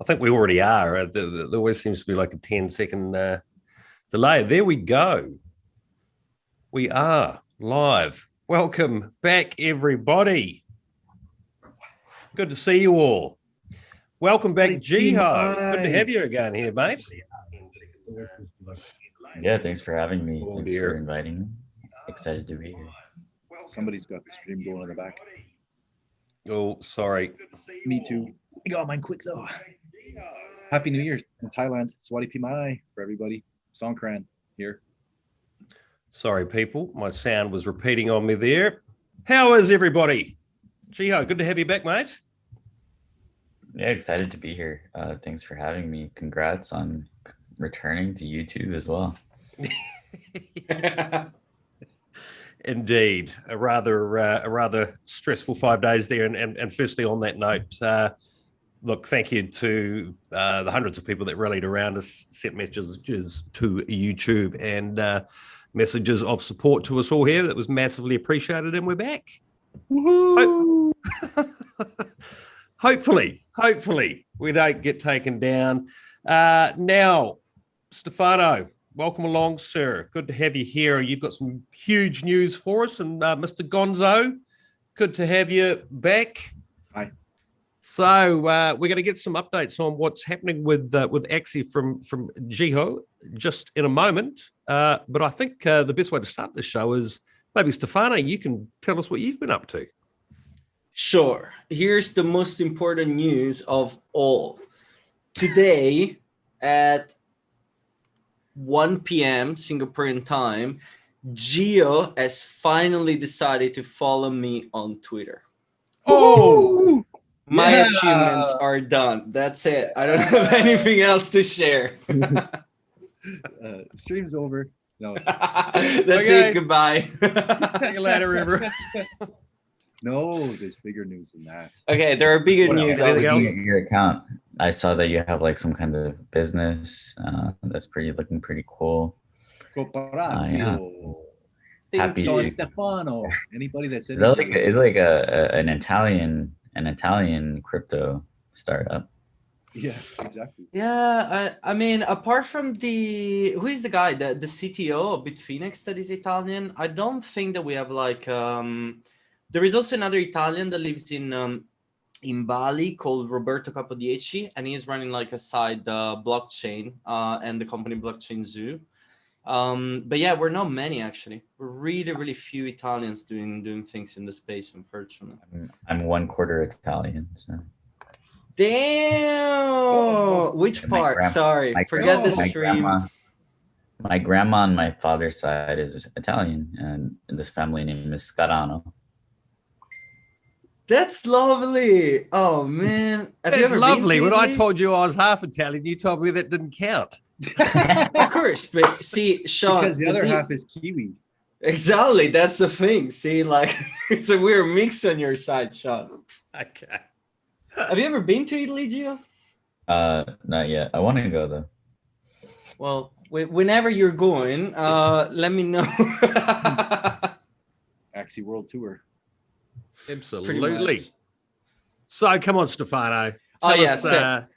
I think we already are. There always seems to be like a 10-second delay. There we go. We are live. Welcome back, everybody. Good to see you all. Welcome back, Jiho. Good to have you again here, mate. Yeah, thanks for having me. Oh, thanks dear. for inviting me. Excited to be here. Somebody's got the stream going in the back. Oh, sorry. Me too. I got mine quick though. Happy New Year in Thailand. Swati Pimai for everybody. Songkran here. Sorry, people. My sound was repeating on me there. How is everybody? Jiho, good to have you back, mate. Yeah, excited to be here. Thanks for having me. Congrats on returning to YouTube as well. Indeed, a rather stressful 5 days there. And firstly, on that note, look, thank you to the hundreds of people that rallied around us, sent messages to YouTube and messages of support to us all here. That was massively appreciated, and we're back. Woohoo! Hopefully we don't get taken down. Now, Stefano, welcome along, sir. Good to have you here. You've got some huge news for us. And Mr. Gonzo, good to have you back. Hi. So we're going to get some updates on what's happening with Axie from Jiho just in a moment. But I think the best way to start this show is maybe, Stefano, you can tell us what you've been up to. Sure. Here's the most important news of all. Today at 1 p.m. Singaporean time, Gio has finally decided to follow me on Twitter. Oh, my achievements are done. That's it. I don't have anything else to share. Stream's over. No. That's it. Goodbye. See you later, River. No, there's bigger news than that. Okay, there are bigger news. Anything Looking at your account, I saw that you have like some kind of business that's looking pretty cool. Corporazio. Happy Don to. Stefano. Anybody that says Is that like an Italian crypto startup? Yeah, exactly. Yeah, I mean, apart from who is the guy, the CTO of Bitfinex that is Italian, I don't think that we have like there is also another Italian that lives in Bali called Roberto Capodieci, and he's running like a side blockchain and the company Blockchain Zoo. But yeah, we're not many actually. We're really few Italians doing things in the space, unfortunately. I'm 1/4 Italian, so. Damn! Which part? Sorry, forget the stream. My grandma on my father's side is Italian, and this family name is Scarano. That's lovely. Oh man, that's lovely. When I told you I was half Italian, you told me that didn't count. Of course, but see, Sean, because the other half is Kiwi. Exactly, that's the thing. See, like it's a weird mix on your side, Sean. Okay. Have you ever been to Italy, Gio? Not yet. I want to go though. Well, whenever you're going, let me know. Axie World Tour. Absolutely. So come on, Stefano.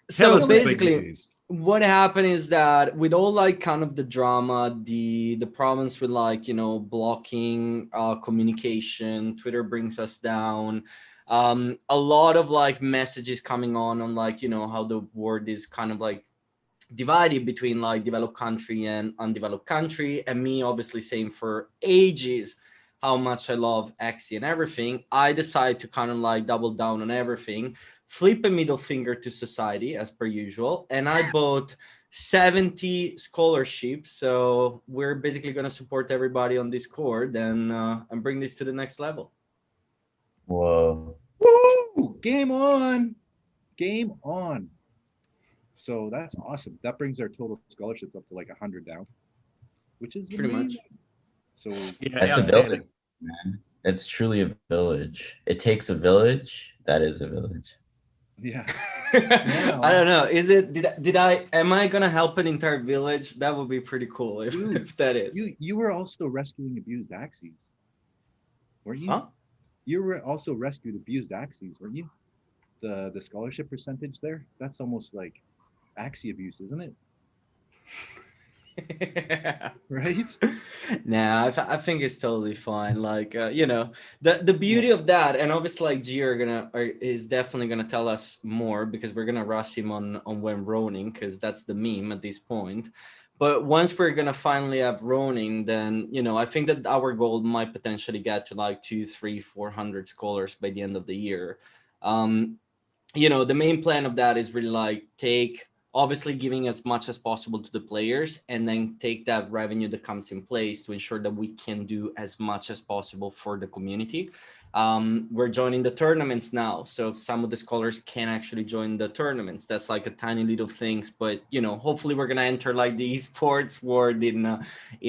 So basically, what happened is that with all like kind of the drama, the problems with like, you know, blocking communication, Twitter brings us down. A lot of like messages coming on like, you know, how the world is kind of like divided between like developed country and undeveloped country, and me obviously saying for ages how much I love Axie and everything. I decided to kind of like double down on everything, flip a middle finger to society as per usual, and I bought 70 scholarships. So we're basically going to support everybody on Discord and bring this to the next level. Whoa. Woo! Game on. Game on. So that's awesome. That brings our total scholarships up to like 100 now, which is pretty much. So yeah, that's a village, man. It's truly a village. It takes a village. That is a village. Yeah. I don't know. Is it? Am I gonna help an entire village? That would be pretty cool if that is. You were also rescuing abused Axies, weren't you? Huh? You were also rescued abused Axies, weren't you? the scholarship percentage there, that's almost like Axie abuse, isn't it? Right? Nah, I think it's totally fine. Like, you know, the beauty of that, and obviously, like, G is definitely gonna tell us more because we're gonna rush him on when Ronin, because that's the meme at this point. But once we're gonna finally have Ronin, then, you know, I think that our goal might potentially get to like 200, 300, 400 scholars by the end of the year. You know, the main plan of that is really like obviously giving as much as possible to the players, and then take that revenue that comes in place to ensure that we can do as much as possible for the community. We're joining the tournaments now, so some of the scholars can actually join the tournaments. That's like a tiny little things, but, you know, hopefully we're gonna enter like the esports world in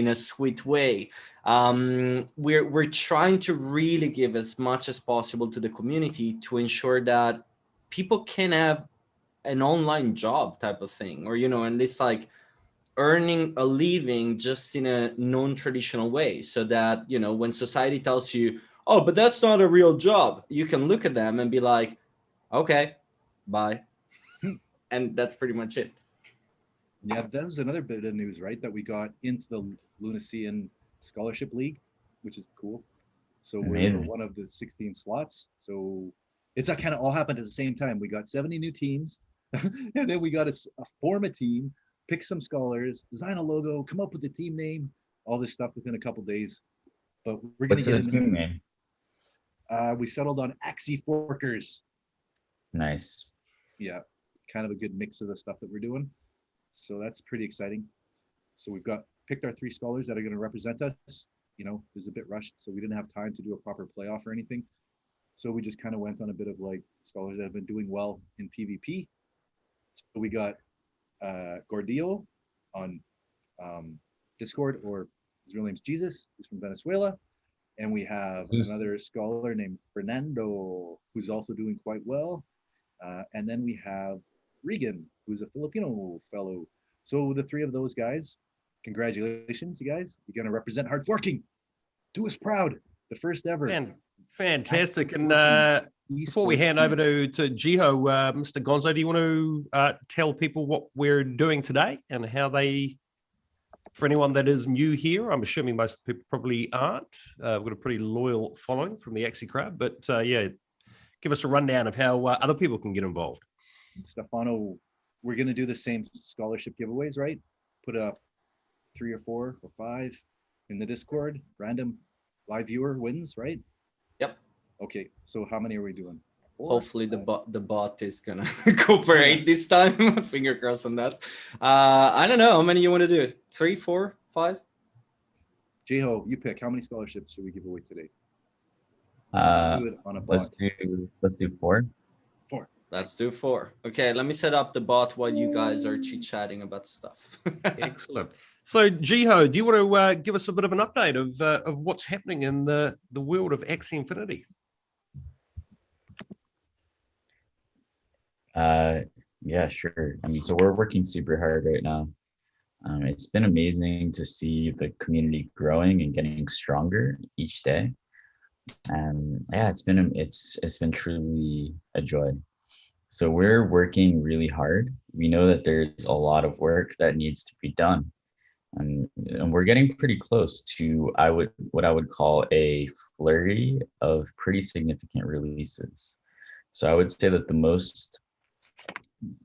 a sweet way. We're trying to really give as much as possible to the community to ensure that people can have an online job type of thing, or, you know, at least like earning a living just in a non-traditional way, so that, you know, when society tells you, oh, but that's not a real job, you can look at them and be like, okay, bye. And that's pretty much it. Yeah, that was another bit of news, right? That we got into the Lunacean Scholarship League, which is cool. So we're one of the 16 slots. So it's kind of all happened at the same time. We got 70 new teams, and then we got to form a team, pick some scholars, design a logo, come up with the team name, all this stuff within a couple days. But we're going to get the team name? We settled on Axie Forkers. Nice. Yeah, kind of a good mix of the stuff that we're doing. So that's pretty exciting. So we've picked our 3 scholars that are going to represent us. You know, it was a bit rushed, so we didn't have time to do a proper playoff or anything. So we just kind of went on a bit of like scholars that have been doing well in PvP. So we got Gordillo on Discord, or his real name's Jesus. He's from Venezuela. And we have another scholar named Fernando, who's also doing quite well. And then we have Regan, who's a Filipino fellow. So the 3 of those guys, congratulations, you guys. You're going to represent hard forking. Do us proud. The first ever. Fantastic. And before we hand over to Jiho, Mr. Gonzo, do you want to tell people what we're doing today and how for anyone that is new here, I'm assuming most people probably aren't. We've got a pretty loyal following from the Axie crowd, but yeah, give us a rundown of how other people can get involved. Stefano, we're going to do the same scholarship giveaways, right? Put up 3 or 4 or 5 in the Discord. Random live viewer wins, right? Yep. Okay, so how many are we doing? 4? Hopefully the bot is gonna cooperate this time. Finger crossed on that. I don't know how many you want to do. 3, 4, 5? Jiho, you pick. How many scholarships should we give away today? Do it on a bot. Let's do 4. 4. Let's do 4. Okay, let me set up the bot while you guys are chit-chatting about stuff. Excellent. So, Jiho, do you want to give us a bit of an update of what's happening in the world of Axie Infinity? Yeah, sure. I mean, so we're working super hard right now. It's been amazing to see the community growing and getting stronger each day. And yeah, it's been truly a joy. So we're working really hard. We know that there's a lot of work that needs to be done. And we're getting pretty close to what I would call a flurry of pretty significant releases. So I would say that the most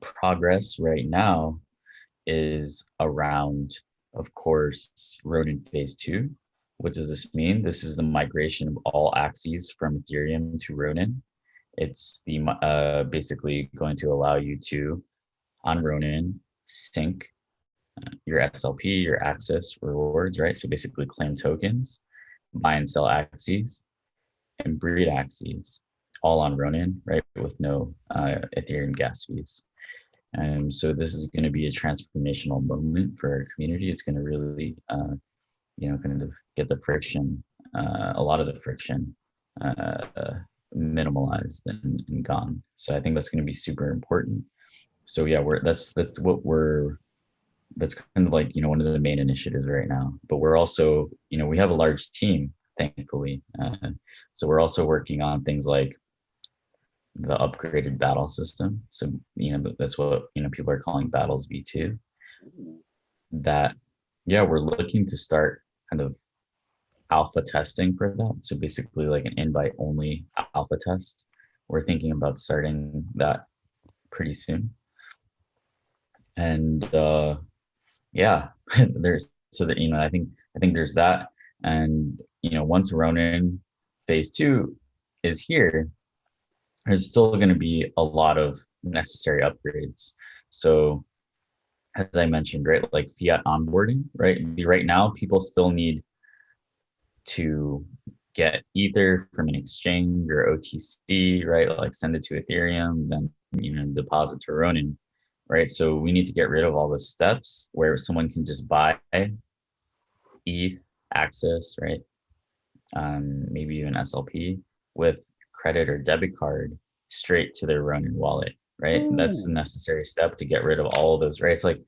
progress right now is around, of course, Ronin Phase 2. What does this mean? This is the migration of all Axies from Ethereum to Ronin. It's basically going to allow you to, on Ronin, sync your SLP, your access rewards, right? So basically claim tokens, buy and sell Axies, and breed Axies, all on Ronin, right? With no Ethereum gas fees. And so this is going to be a transformational moment for our community. It's going to really, kind of get the friction, a lot of the friction minimalized and gone. So I think that's going to be super important. So yeah, that's kind of like, one of the main initiatives right now. But we're also, we have a large team, thankfully. So we're also working on things like the upgraded battle system. So, that's what, people are calling battles V2. That, yeah, we're looking to start kind of alpha testing for that. So basically like an invite only alpha test. We're thinking about starting that pretty soon. And yeah, there's so that, I think there's that. And once Ronin phase 2 is here, there's still going to be a lot of necessary upgrades. So as I mentioned, right, like fiat onboarding, right? Right now, people still need to get Ether from an exchange or OTC, right? Like send it to Ethereum, then deposit to Ronin, right? So we need to get rid of all those steps where someone can just buy ETH access, right? Maybe even SLP with credit or debit card straight to their Ronin wallet, right? Ooh. That's the necessary step to get rid of all of those, right? It's like,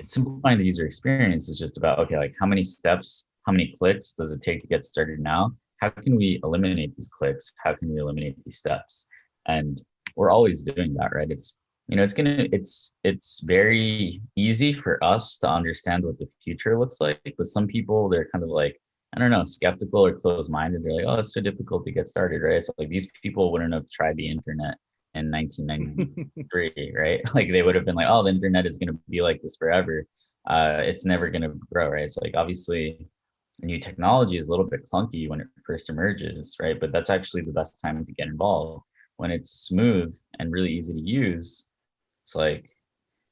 simplifying the user experience is just about, okay, like how many steps, how many clicks does it take to get started now? How can we eliminate these clicks? How can we eliminate these steps? And we're always doing that, right? It's very easy for us to understand what the future looks like, but some people, they're kind of like, I don't know, skeptical or closed-minded. They're like, oh, it's so difficult to get started, right? So like these people wouldn't have tried the internet in 1993, right? Like they would have been like, oh, the internet is going to be like this forever. It's never going to grow, right? It's like obviously new technology is a little bit clunky when it first emerges, right? But that's actually the best time to get involved. When it's smooth and really easy to use, it's like,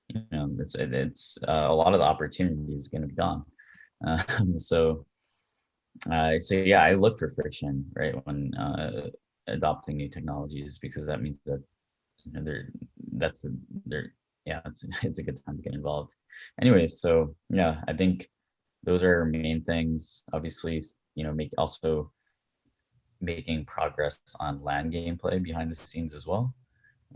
it's a lot of the opportunity is going to be gone. So yeah, I look for friction, right, when adopting new technologies, because that means that it's a good time to get involved. Anyways, so yeah, I think those are our main things. Obviously, also making progress on LAN gameplay behind the scenes as well.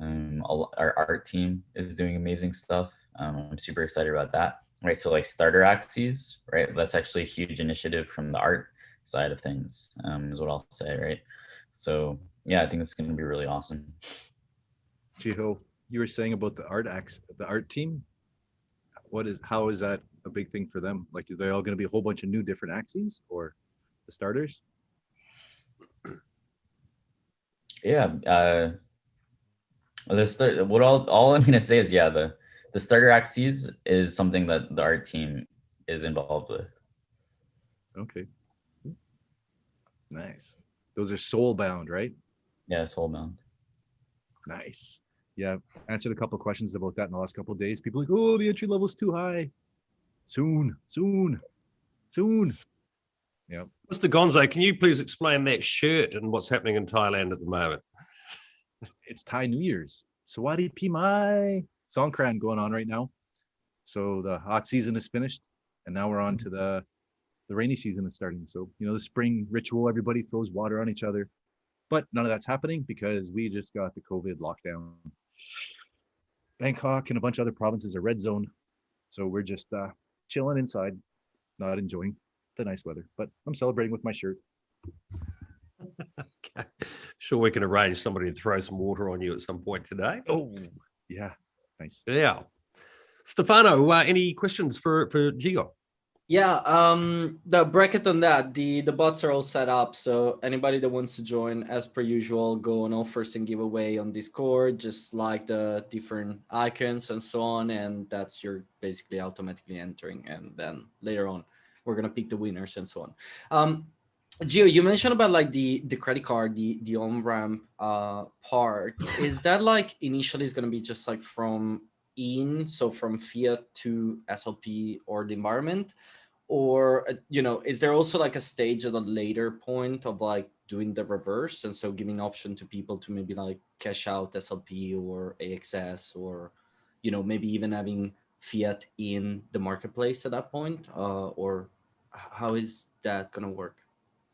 Our art team is doing amazing stuff. I'm super excited about that. Right, so like starter Axies, right? That's actually a huge initiative from the art side of things, is what I'll say, right? So yeah, I think it's going to be really awesome. Jiho, you were saying about the art team. How is that a big thing for them? Like, are they all going to be a whole bunch of new different Axies or the starters? Yeah, all I'm going to say is, yeah, the starter Axies is something that the art team is involved with. Okay. Nice. Those are soul-bound, right? Yeah, soul-bound. Nice. Yeah, answered a couple of questions about that in the last couple of days. People are like, oh, the entry level is too high. Soon. Yeah. Mr. Gonzo, can you please explain that shirt and what's happening in Thailand at the moment? It's Thai New Year's. Sawadi Pimai. Songkran going on right now. So the hot season is finished, and now we're on to the rainy season is starting. So, the spring ritual, everybody throws water on each other. But none of that's happening because we just got the COVID lockdown. Bangkok and a bunch of other provinces are red zone. So we're just chilling inside, not enjoying the nice weather. But I'm celebrating with my shirt. Okay. Sure, we can arrange somebody to throw some water on you at some point today. Oh, yeah. Nice. Yeah. Stefano, any questions for Gigo? Yeah, the bracket on that, the bots are all set up. So anybody that wants to join, as per usual, go on offers and giveaway on Discord, just like the different icons and so on. And that's you're basically automatically entering. And then later on, we're going to pick the winners and so on. Gio, you mentioned about like the credit card, the on-ramp part. Is that like initially is going to be just like from so from fiat to SLP or the environment? Or, is there also like a stage at a later point of like doing the reverse? And so giving option to people to maybe like cash out SLP or AXS or, maybe even having fiat in the marketplace at that point? Or how is that going to work?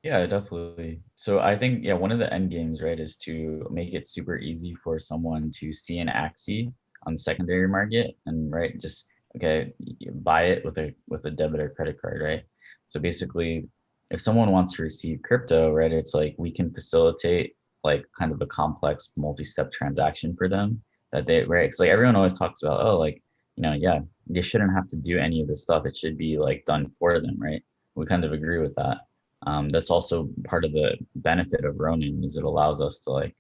Yeah, definitely. So I think, yeah, one of the end games, right, is to make it super easy for someone to see an Axie on the secondary market and, right, just, okay, you buy it with a debit or credit card, right? So basically, if someone wants to receive crypto, right, it's like we can facilitate like kind of a complex multi-step transaction for them that they, right? Because like everyone always talks about, oh, like, you know, yeah, they shouldn't have to do any of this stuff. It should be like done for them, right? We kind of agree with that. That's also part of the benefit of Ronin is it allows us to like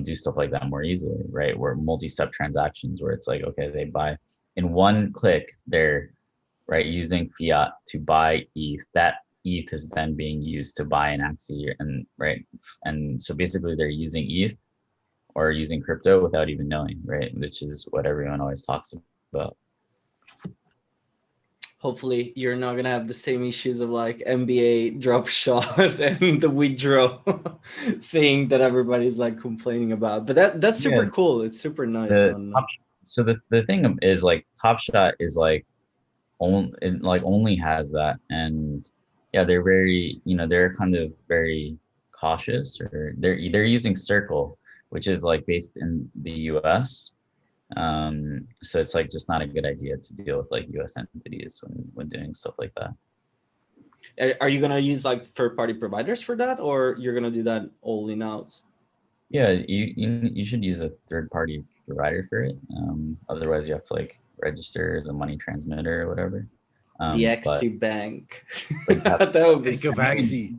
do stuff like that more easily, right? Where multi-step transactions where it's like, okay, they buy in one click, they're right using fiat to buy ETH. That ETH is then being used to buy an Axie, and right, and so basically they're using ETH or using crypto without even knowing, right? Which is what everyone always talks about. Hopefully you're not gonna have the same issues of like NBA drop shot and the withdraw thing that everybody's like complaining about. But that's super cool. It's super nice. So the thing is like Top Shot is like only has that, and yeah, they're very, you know, they're kind of very cautious, or they're using Circle, which is like based in the US. So it's like just not a good idea to deal with like US entities when doing stuff like that. Are you gonna use like third-party providers for that, or you're gonna do that all in-house? Yeah, you should use a third-party provider for it. Otherwise you have to like register as a money transmitter or whatever. The Axie Bank. That would be Bank of Axie.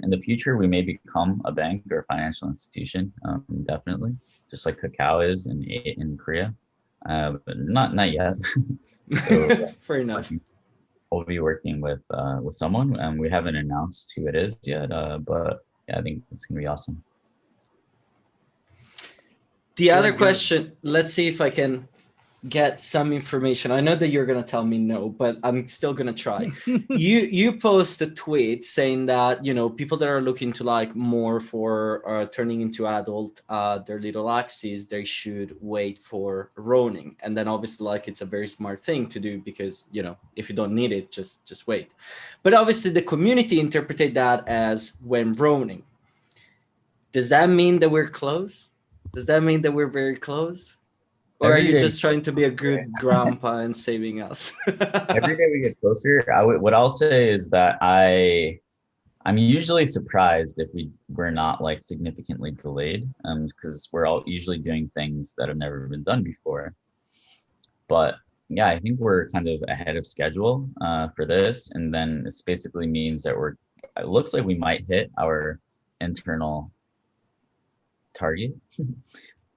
In the future, we may become a bank or a financial institution. Definitely, just like Kakao is in Korea, but not yet. So fair enough. We'll be working with someone, and we haven't announced who it is yet. But yeah, I think it's gonna be awesome. The other question, let's see if I can get some information. I know that you're gonna tell me no, but I'm still gonna try. you post a tweet saying that, you know, people that are looking to like more for turning into adult their little Axies, they should wait for Ronin. And then obviously like it's a very smart thing to do because, you know, if you don't need it, just wait. But obviously the community interpreted that as when Ronin. Does that mean that we're close? Does that mean that we're very close? Or are you just trying to be a good grandpa and saving us? Every day we get closer. What I'll say is that I'm usually surprised if we're not like significantly delayed, because we're all usually doing things that have never been done before. But yeah, I think we're kind of ahead of schedule for this, and then this basically means that it looks like we might hit our internal target.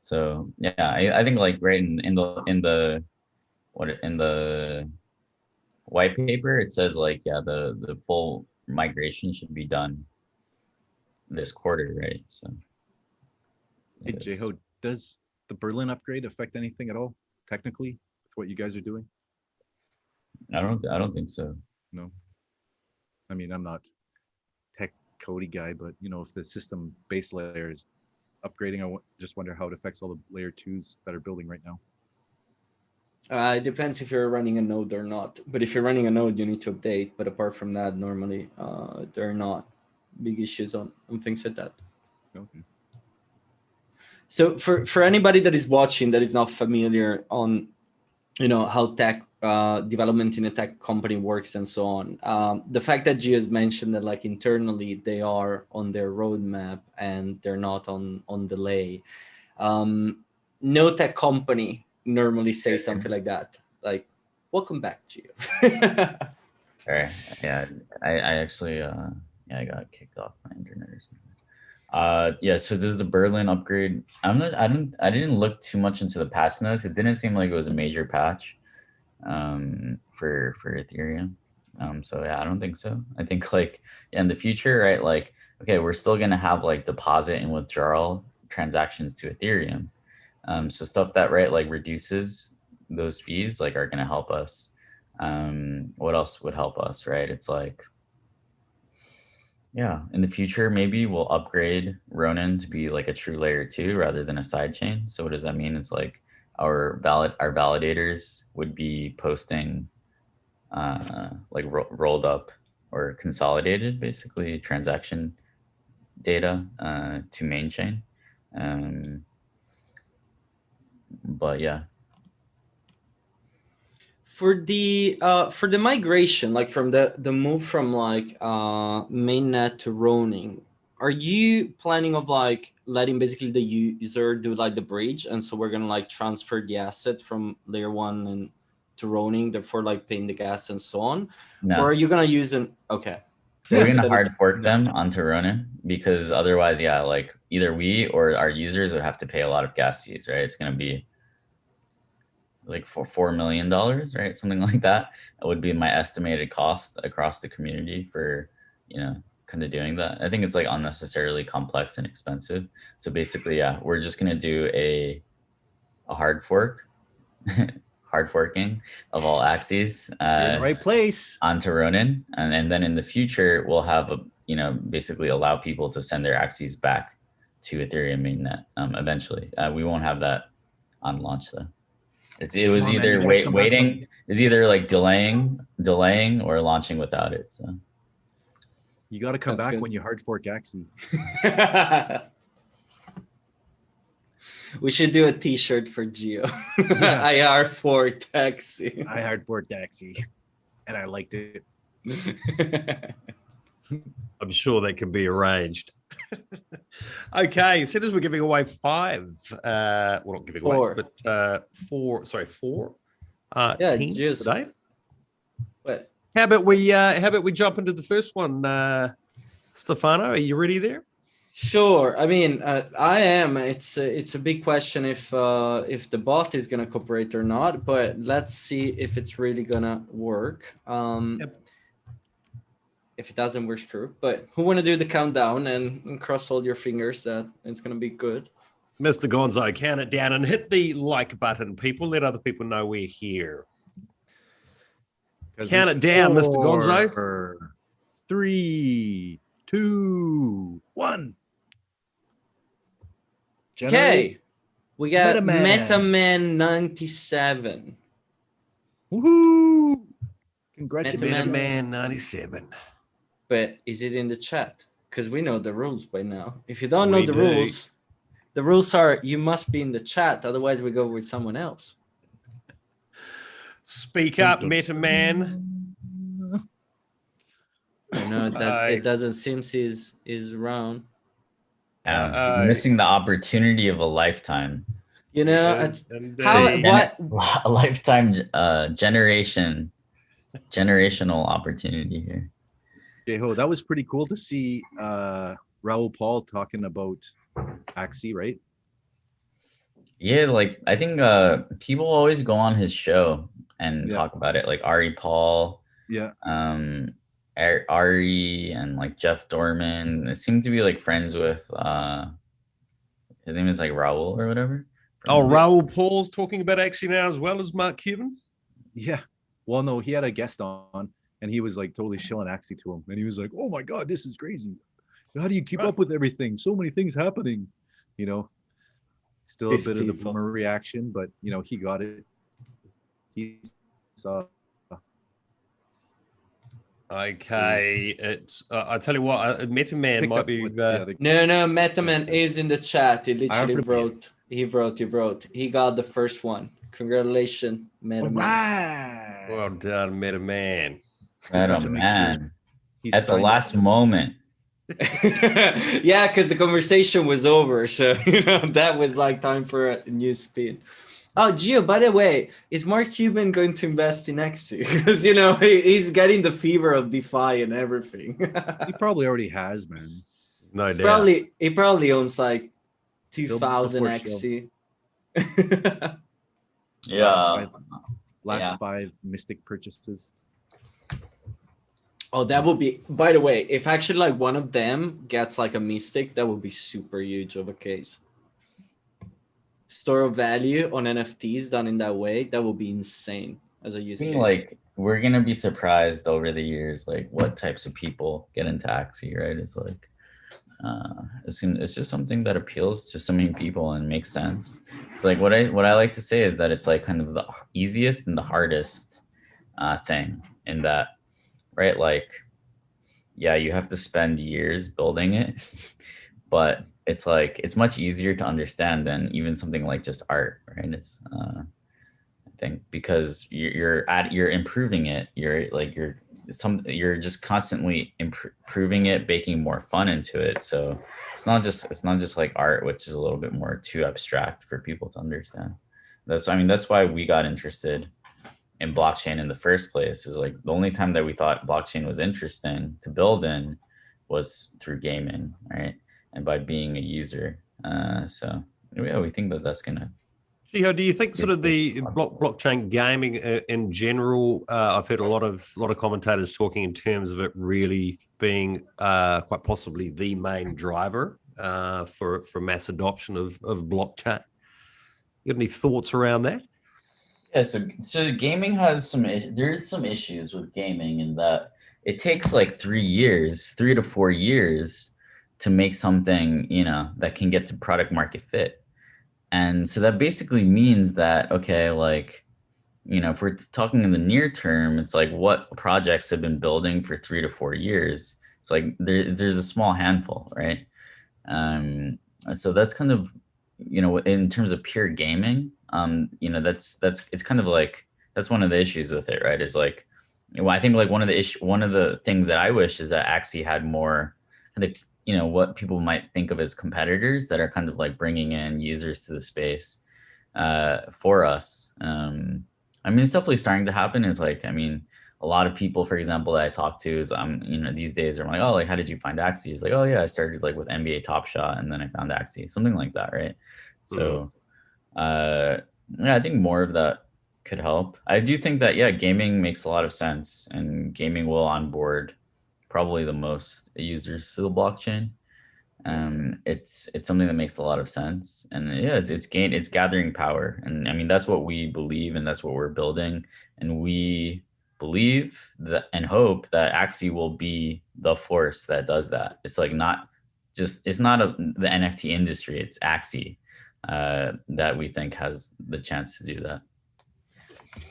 So yeah, I think like right in the white paper, it says like, yeah, the full migration should be done this quarter, right? So hey Jeho, does the Berlin upgrade affect anything at all technically with what you guys are doing? I don't think so. No. I mean, I'm not tech codey guy, but you know, if the system base layer is upgrading, I just wonder how it affects all the layer 2s that are building right now. It depends if you're running a node or not. But if you're running a node, you need to update. But apart from that, normally there are not big issues on things like that. Okay. So for anybody that is watching that is not familiar on, you know, how tech development in a tech company works and so on, the fact that Gio has mentioned that like internally they are on their roadmap and they're not on delay. No tech company normally say something like that. Like, welcome back, Gio. All right. Yeah, I actually I got kicked off my internet or something. Yeah, so does the Berlin upgrade? I didn't look too much into the patch notes. It didn't seem like it was a major patch for Ethereum. So yeah, I don't think so. I think like in the future, right, like, okay, we're still gonna have like deposit and withdrawal transactions to Ethereum. So stuff that, right, like reduces those fees like are gonna help us. What else would help us, right? It's like, yeah, in the future, maybe we'll upgrade Ronin to be like a true layer 2 rather than a side chain. So what does that mean? It's like our validators would be posting like rolled up or consolidated, basically transaction data to main chain. But yeah. For the migration, like from the move from like mainnet to Ronin, are you planning of like letting basically the user do like the bridge, and so we're gonna like transfer the asset from layer 1 and to Ronin, therefore like paying the gas and so on? No. Or are you gonna use an okay? We're gonna Then hard it's- fork them onto Ronin, because otherwise, yeah, like either we or our users would have to pay a lot of gas fees, right? It's gonna be like for $4 million, right? Something like that. That would be my estimated cost across the community for, you know, kind of doing that. I think it's like unnecessarily complex and expensive. So basically, yeah, we're just gonna do a hard fork, hard forking of all Axies. You're in the right place. Onto Ronin, and then in the future we'll have a, you know, basically allow people to send their Axies back to Ethereum mainnet eventually. We won't have that on launch though. It was on, man, either you gotta come back waiting, it's either like delaying or launching without it. So You got to come That's back good. when you hard fork Axie. We should do a T-shirt for Geo. Yeah. IR for taxi. I hard forked Axie, and I liked it. I'm sure that can be arranged. Okay, so as we're giving away 5, well, not giving Four. away, but 4 Yeah, teams just- today. But How about we jump into the first one? Stefano, are you ready there? sure. I mean, I am. It's a big question if the bot is gonna cooperate or not. But let's see if it's really gonna work. Yep. If it doesn't, we're screwed. But who wanna do the countdown and cross all your fingers that it's gonna be good? Mr. Gonzo, count it down and hit the like button, people. Let other people know we're here. Count it down, Mr. Gonzo. 4, 3, 2, 1. Okay, we got MetaMan. MetaMan 97. Woohoo! Congratulations. MetaMan. Man 97. But is it in the chat? Because we know the rules by now. If you don't know We the do. rules are you must be in the chat. Otherwise, we go with someone else. Speak up, MetaMan. I know that it doesn't seem is around. he's missing the opportunity of a lifetime. You know, Yes, it's- indeed. how what A lifetime generational opportunity here. Jeho, that was pretty cool to see Raul Paul talking about Axie, right? Yeah, like I think people always go on his show and Yeah. talk about it, like Ari Paul, Yeah. Ari, and like Jeff Dorman. They seem to be like friends with his name is like Raul or whatever. Oh, Raul Paul's talking about Axie now as well as Mark Cuban. Yeah. Well, no, he had a guest on and he was like totally shilling Axie to him. And he was like, oh my God, this is crazy. How do you keep up with everything? So many things happening, you know. Still a These bit of the people. boomer reaction, but you know, he got it. He's Okay, it's. I tell you what, MetaMan picked might up be. with the other- no MetaMan is in the chat. He literally offered- wrote. He wrote. He got the first one. Congratulations, All MetaMan. right. Well done, MetaMan. Right Just on, to make man. He's At the signed last up. moment. Yeah, because the conversation was over, so you know that was like time for a new spin. Oh, Gio, by the way, is Mark Cuban going to invest in Axie? Because you know he's getting the fever of DeFi and everything. He probably already has, man. No It's doubt. he probably owns like 2,000 before show. Axie. Yeah. Last Yeah. 5 Mystic purchases. Oh, that would be. By the way, if actually like one of them gets like a Mystic, that would be super huge of a case. Store of value on NFTs done in that way, that would be insane as a I use think case. like we're gonna be surprised over the years, like what types of people get into Axie, right? It's like it's just something that appeals to so many people and makes sense. It's like what I like to say is that it's like kind of the easiest and the hardest thing in that, right? Like, yeah, you have to spend years building it, but it's like it's much easier to understand than even something like just art, right? It's I think because you're improving it, you're you're just constantly improving it, baking more fun into it. So it's not just like art, which is a little bit more too abstract for people to understand. That's why we got interested in blockchain in the first place. Is like the only time that we thought blockchain was interesting to build in was through gaming, right? And by being a user. So yeah, we think that that's gonna. Jiho, do you think sort of the blockchain gaming in general? I've heard a lot of commentators talking in terms of it really being quite possibly the main driver for mass adoption of blockchain. You got any thoughts around that? Yeah, so gaming has there's some issues with gaming in that it takes like 3 to 4 years to make something, that can get to product market fit. And so that basically means that, okay, like, if we're talking in the near term, it's like what projects have been building for 3 to 4 years. It's like there's a small handful, right? So that's kind of, in terms of pure gaming, it's kind of like, that's one of the issues with it, right? Is like, I think like one of the things that I wish is that Axie had more kind of, what people might think of as competitors that are kind of like bringing in users to the space for us. It's definitely starting to happen. It's like, a lot of people, for example, that I talk to is, these days are like, oh, like, how did you find Axie? It's like, oh yeah, I started like with NBA Top Shot and then I found Axie, something like that, right? So, yeah, I think more of that could help. I do think that, yeah, gaming makes a lot of sense, and gaming will onboard probably the most users to the blockchain. It's something that makes a lot of sense, and yeah, it's gathering power, and that's what we believe, and that's what we're building, and we believe that and hope that Axie will be the force that does that. It's like it's not the NFT industry, it's Axie that we think has the chance to do that.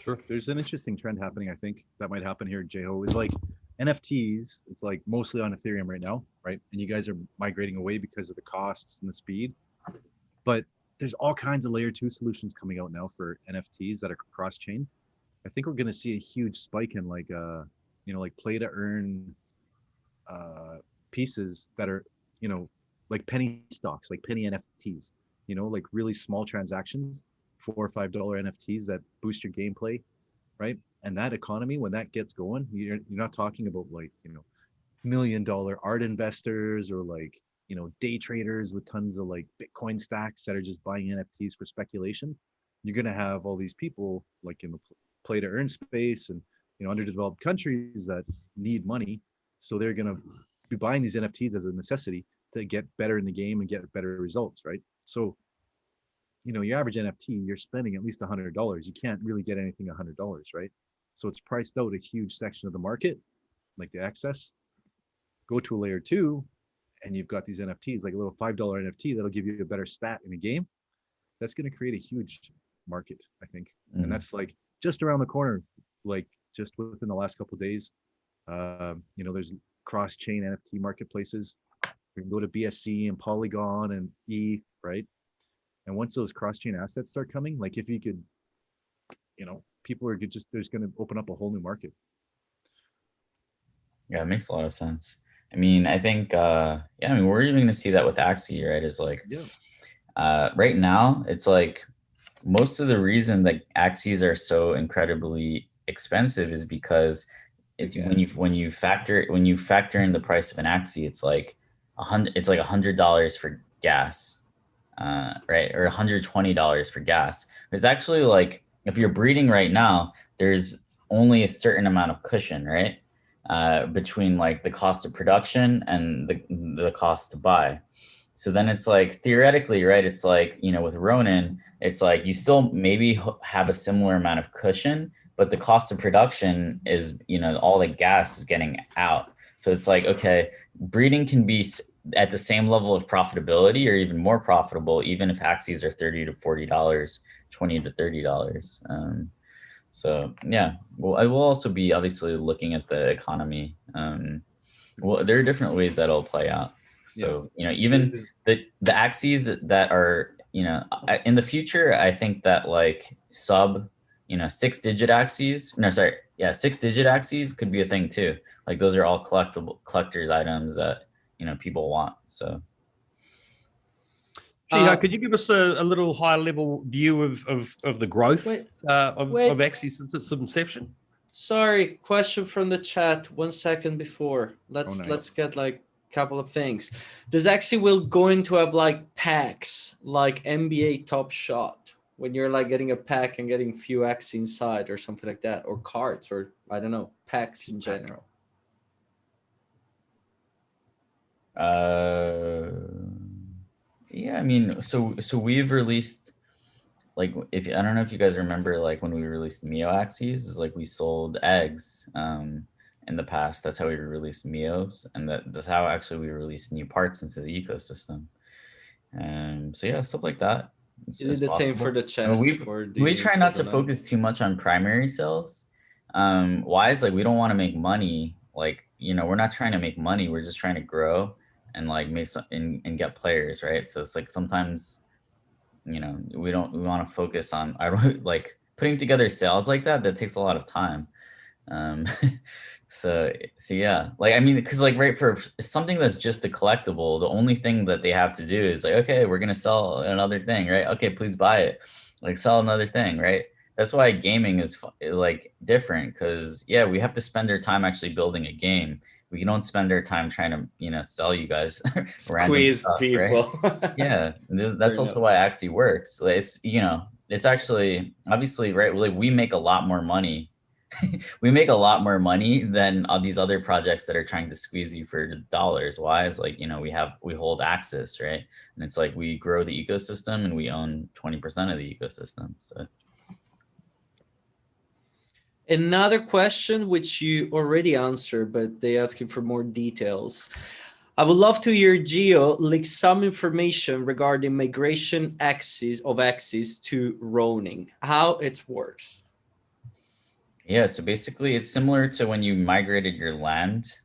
Sure. There's an interesting trend happening, I think, that might happen here, Jeho, is like NFTs, it's like mostly on Ethereum right now, right? And you guys are migrating away because of the costs and the speed. But there's all kinds of layer 2 solutions coming out now for NFTs that are cross-chain. I think we're going to see a huge spike in like play to earn pieces that are, like penny stocks, like penny NFTs, like really small transactions, $4 or $5 NFTs that boost your gameplay, right? And that economy, when that gets going, you're not talking about like, $1 million art investors or like, day traders with tons of like Bitcoin stacks that are just buying NFTs for speculation. You're going to have all these people like in the play to earn space and, underdeveloped countries that need money. So they're going to be buying these NFTs as a necessity to get better in the game and get better results, right? So, your average NFT, you're spending at least $100. You can't really get anything $100, right? So it's priced out a huge section of the market, like the excess. Go to a layer 2, and you've got these NFTs, like a little $5 NFT that'll give you a better stat in a game. That's going to create a huge market, I think. And that's like just around the corner, like just within the last couple of days. There's cross-chain NFT marketplaces. We can go to BSC and Polygon and ETH, right? And once those cross-chain assets start coming, like if you could, people are there's going to open up a whole new market. Yeah, it makes a lot of sense. I think, we're even going to see that with Axie, right? Is like, right now, it's like most of the reason that Axies are so incredibly expensive is because when you factor in the price of an Axie, it's like $100 for gas, right? Or $120 for gas. It's actually like, if you're breeding right now, there's only a certain amount of cushion, right? Between like the cost of production and the cost to buy. So then it's like, theoretically, right? It's like, with Ronin, it's like you still maybe have a similar amount of cushion, but the cost of production is, all the gas is getting out. So it's like, okay, breeding can be at the same level of profitability or even more profitable, even if Axies are $30 to $40, $20 to $30. So yeah, well, I will also be obviously looking at the economy. Well, there are different ways that it'll play out. So, even the Axies that are, in the future, I think that like sub, you know, 6-digit Axies. No, sorry, yeah, 6-digit Axies could be a thing too. Like those are all collector's items that, you know, people want. So. Could you give us a little high level view of the growth of Axie since its inception? Sorry, question from the chat. 1 second before. Let's get like a couple of things. Does Axie will going to have like packs like NBA Top Shot when you're like getting a pack and getting few Axie inside or something like that, or cards, or I don't know, packs in general? Yeah, I mean, so we've released, like, I don't know if you guys remember, like when we released Mio Axies, is like we sold eggs in the past. That's how we released Mios, and that's how actually we released new parts into the ecosystem. So yeah, stuff like that. It's the same for the chest. We try not to focus too much on primary sales. Why is like we don't want to make money. Like, you know, we're not trying to make money. We're just trying to grow and like make some and get players, right? So it's like sometimes, you know, we want to focus on like putting together sales like that takes a lot of time. So yeah, like, I mean, because like, right, for something that's just a collectible, the only thing that they have to do is like, okay, we're gonna sell another thing, right? Okay, please buy it. Like, sell another thing, right? That's why gaming is like different, because yeah, we have to spend our time actually building a game. We don't spend our time trying to, you know, sell you guys squeeze stuff, people, right? Yeah, that's also why Axie works. Like, it's, you know, it's actually obviously, right, like we make a lot more money. We make a lot more money than all these other projects that are trying to squeeze you for dollars. Why? Is like, you know, we hold access, right? And it's like we grow the ecosystem and we own 20% of the ecosystem. So another question which you already answered, but they ask you for more details. I would love to hear Gio leak some information regarding migration of Axies to Ronin, how it works. Yeah, so basically it's similar to when you migrated your land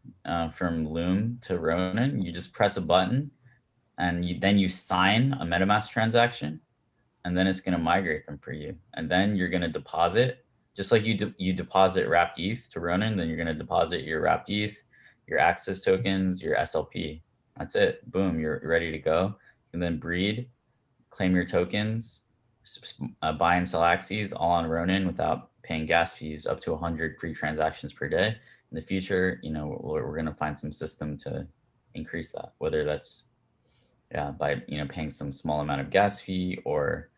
from Loom to Ronin. You just press a button and then you sign a MetaMask transaction, and then it's going to migrate them for you. And then you're going to deposit, just like you deposit wrapped ETH to Ronin, then you're going to deposit your wrapped ETH, your access tokens, your SLP. That's it. Boom, you're ready to go. And then breed, claim your tokens, buy and sell Axies all on Ronin without paying gas fees, up to 100 free transactions per day. In the future, you know, we're going to find some system to increase that, whether that's by, you know, paying some small amount of gas fee or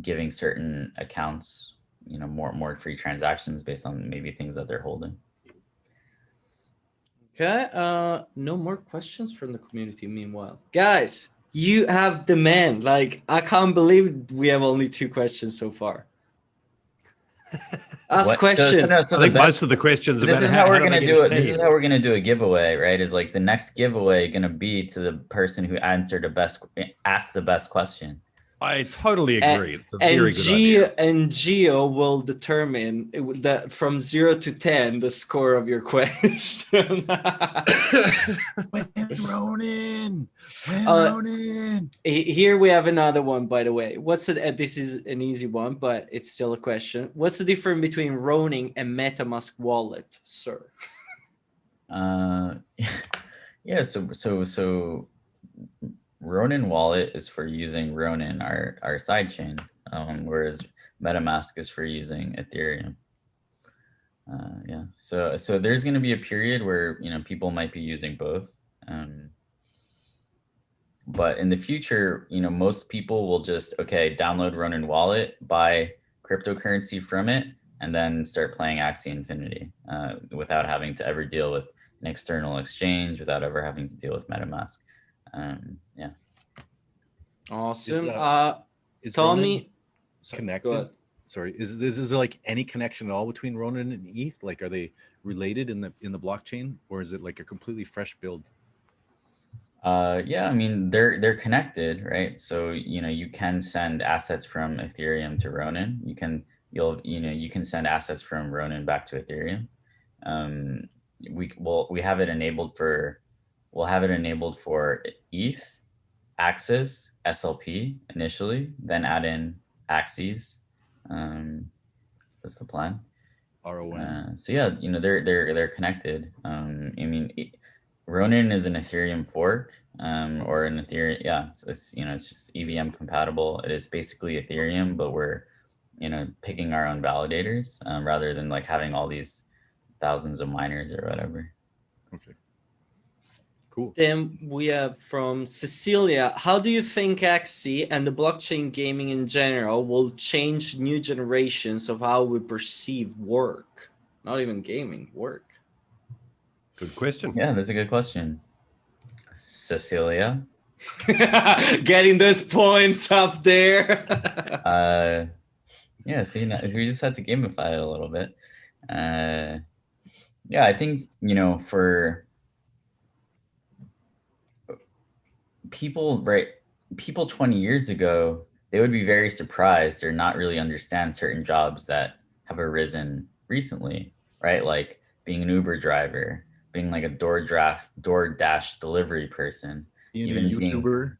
giving certain accounts, you know, more free transactions based on maybe things that they're holding. Okay, no more questions from the community meanwhile. Guys, you have demand. Like, I can't believe we have only 2 questions so far. Ask questions. I think most of the questions this is how we're gonna do it. This is how we're gonna do a giveaway, right? Is like the next giveaway gonna be to the person who asked the best question. I totally agree. It's a very good idea. And Gio will determine that from 0 to 10 the score of your question. Ronin. Ronin. Here we have another one, by the way. This is an easy one, but it's still a question. What's the difference between Ronin and MetaMask wallet, sir? Yeah. So Ronin wallet is for using Ronin, our sidechain, whereas MetaMask is for using Ethereum. Yeah, so there's going to be a period where, you know, people might be using both, but in the future, you know, most people will just download Ronin wallet, buy cryptocurrency from it, and then start playing Axie Infinity without having to ever deal with an external exchange, without ever having to deal with MetaMask. Yeah. Awesome. Is Tommy, connected? Sorry, is there like any connection at all between Ronin and ETH? Like, are they related in the blockchain, or is it like a completely fresh build? Yeah, I mean, they're connected, right? So, you know, you can send assets from Ethereum to Ronin. You can send assets from Ronin back to Ethereum. We have it enabled for ETH, Axis, SLP initially, then add in Axies, That's the plan. RON. So yeah, they're connected. I mean, Ronin is an Ethereum fork, or an Ethereum. Yeah, it's just EVM compatible. It is basically Ethereum, but we're picking our own validators rather than like having all these thousands of miners or whatever. Okay. Cool. Then we have from Cecilia. How do you think Axie and the blockchain gaming in general will change new generations of how we perceive work? Not even gaming, work. Good question. Yeah, that's a good question, Cecilia. Getting those points up there. Yeah, so we just had to gamify it a little bit. Yeah, I think for people, right? People 20 years ago, they would be very surprised or not really understand certain jobs that have arisen recently, right? Like being an Uber driver, being like a DoorDash delivery person, Being even a YouTuber.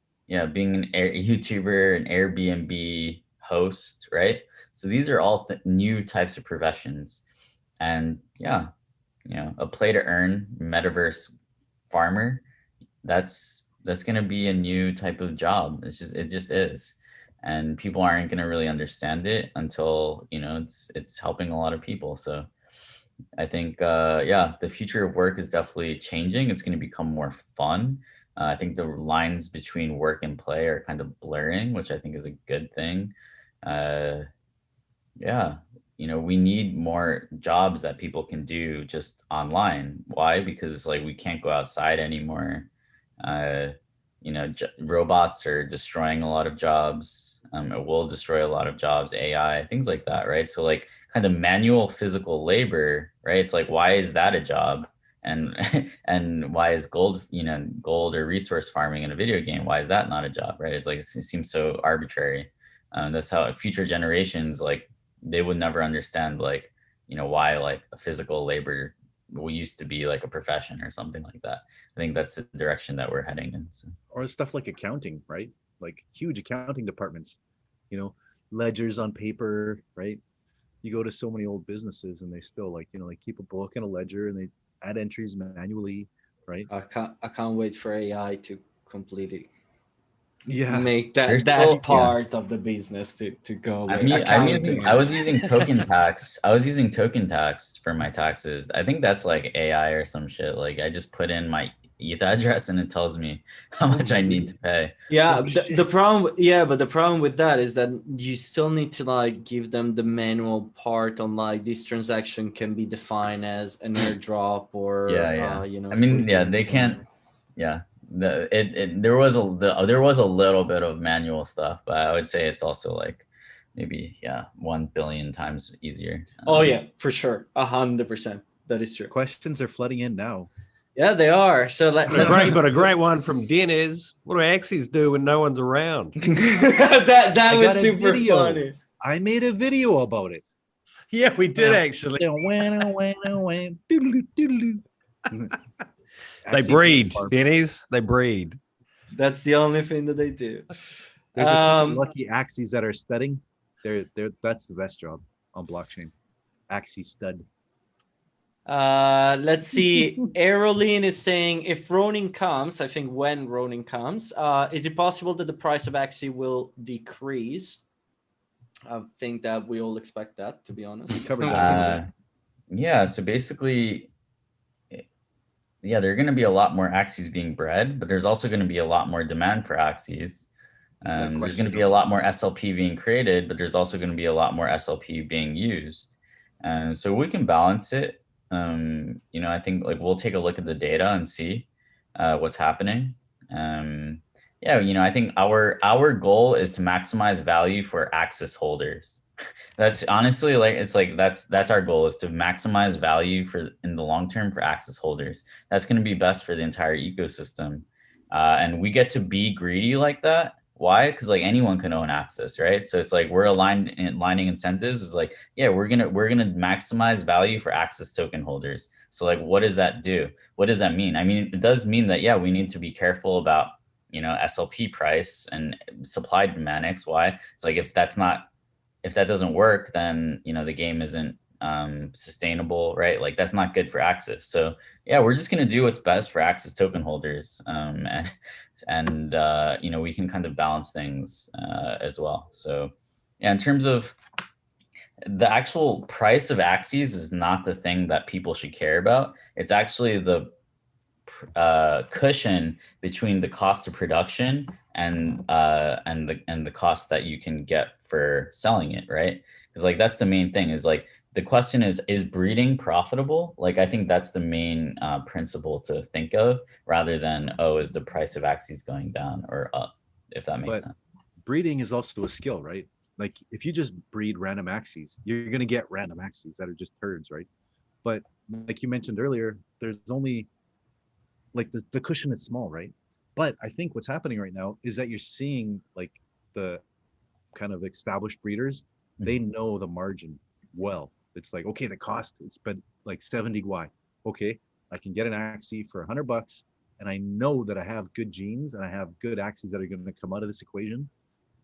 being an YouTuber, an Airbnb host, right? So these are all new types of professions, and yeah, a play to earn metaverse farmer, that's going to be a new type of job. It just is, and people aren't going to really understand it until it's helping a lot of people. So I think the future of work is definitely changing. It's going to become more fun. I think the lines between work and play are kind of blurring, which I think is a good thing. We need more jobs that people can do just online. Why? Because it's like we can't go outside anymore. Robots are destroying a lot of jobs. It will destroy a lot of jobs, AI, things like that, right? So like kind of manual physical labor, right? It's like, why is that a job? And and why is gold or resource farming in a video game, why is that not a job, right? It's like, it seems so arbitrary. That's how future generations, like, they would never understand, like, why like a physical labor used to be like a profession or something like that. I think that's the direction that we're heading in. So. Or stuff like accounting, right? Like huge accounting departments, ledgers on paper, right? You go to so many old businesses and they still like keep a book and a ledger and they add entries manually, right? I can't wait for AI to completely make There's that still, part of the business to go away. I was using token tax. I was using token tax for my taxes. I think that's like AI or some shit. Like I just put in my ETH address and it tells me how much I need to pay. Yeah, the problem with that is that you still need to like give them the manual part on like this transaction can be defined as an airdrop or they can't. Yeah. There was a little bit of manual stuff, but I would say it's also like maybe 1 billion times easier. Oh yeah, for sure, 100%. That is true. Questions are flooding in now. Yeah, they are. So let's got a great one from Dennis. What do Axies do when no one's around? that was super funny. I made a video about it. Yeah, we did actually. They breed, Dennis. They breed. That's the only thing that they do. There's a lucky Axies that are studying. That's the best job on blockchain. Axie stud. Let's see. Aeroline is saying if Ronin comes, I think when Ronin comes, is it possible that the price of Axie will decrease? I think that we all expect that, to be honest. So basically, there are going to be a lot more Axies being bred, but there's also going to be a lot more demand for Axies. There's going to be a lot more SLP being created, but there's also going to be a lot more SLP being used. So we can balance it. I think like we'll take a look at the data and see what's happening. I think our goal is to maximize value for Axis holders. That's honestly that's our goal, is to maximize value in the long term for Axis holders. That's going to be best for the entire ecosystem, and we get to be greedy like that. Why? Because like anyone can own Axis, right? So it's like we're aligning incentives. It's like, we're gonna maximize value for Axis token holders. So like, what does that do? What does that mean? I mean, it does mean that we need to be careful about SLP price and supply dynamics. Why? It's like if if that doesn't work, then the game isn't sustainable, right? Like that's not good for Axis. So yeah, we're just gonna do what's best for Axis token holders, and we can kind of balance things as well. So yeah, in terms of the actual price of Axies is not the thing that people should care about. It's actually the cushion between the cost of production and the cost that you can get for selling it, right? Because like that's the main thing, is like the question is breeding profitable? Like I think that's the main principle to think of, rather than, oh, is the price of Axies going down or up, if that makes sense. Breeding is also a skill, right? Like if you just breed random Axies, you're going to get random Axies that are just turds, right? But like you mentioned earlier, there's only like the cushion is small, right? But I think what's happening right now is that you're seeing like the kind of established breeders, they know the margin well. It's like, okay, the cost, it's been like 70 guai. Okay, I can get an Axie for $100, and I know that I have good genes and I have good Axies that are going to come out of this equation.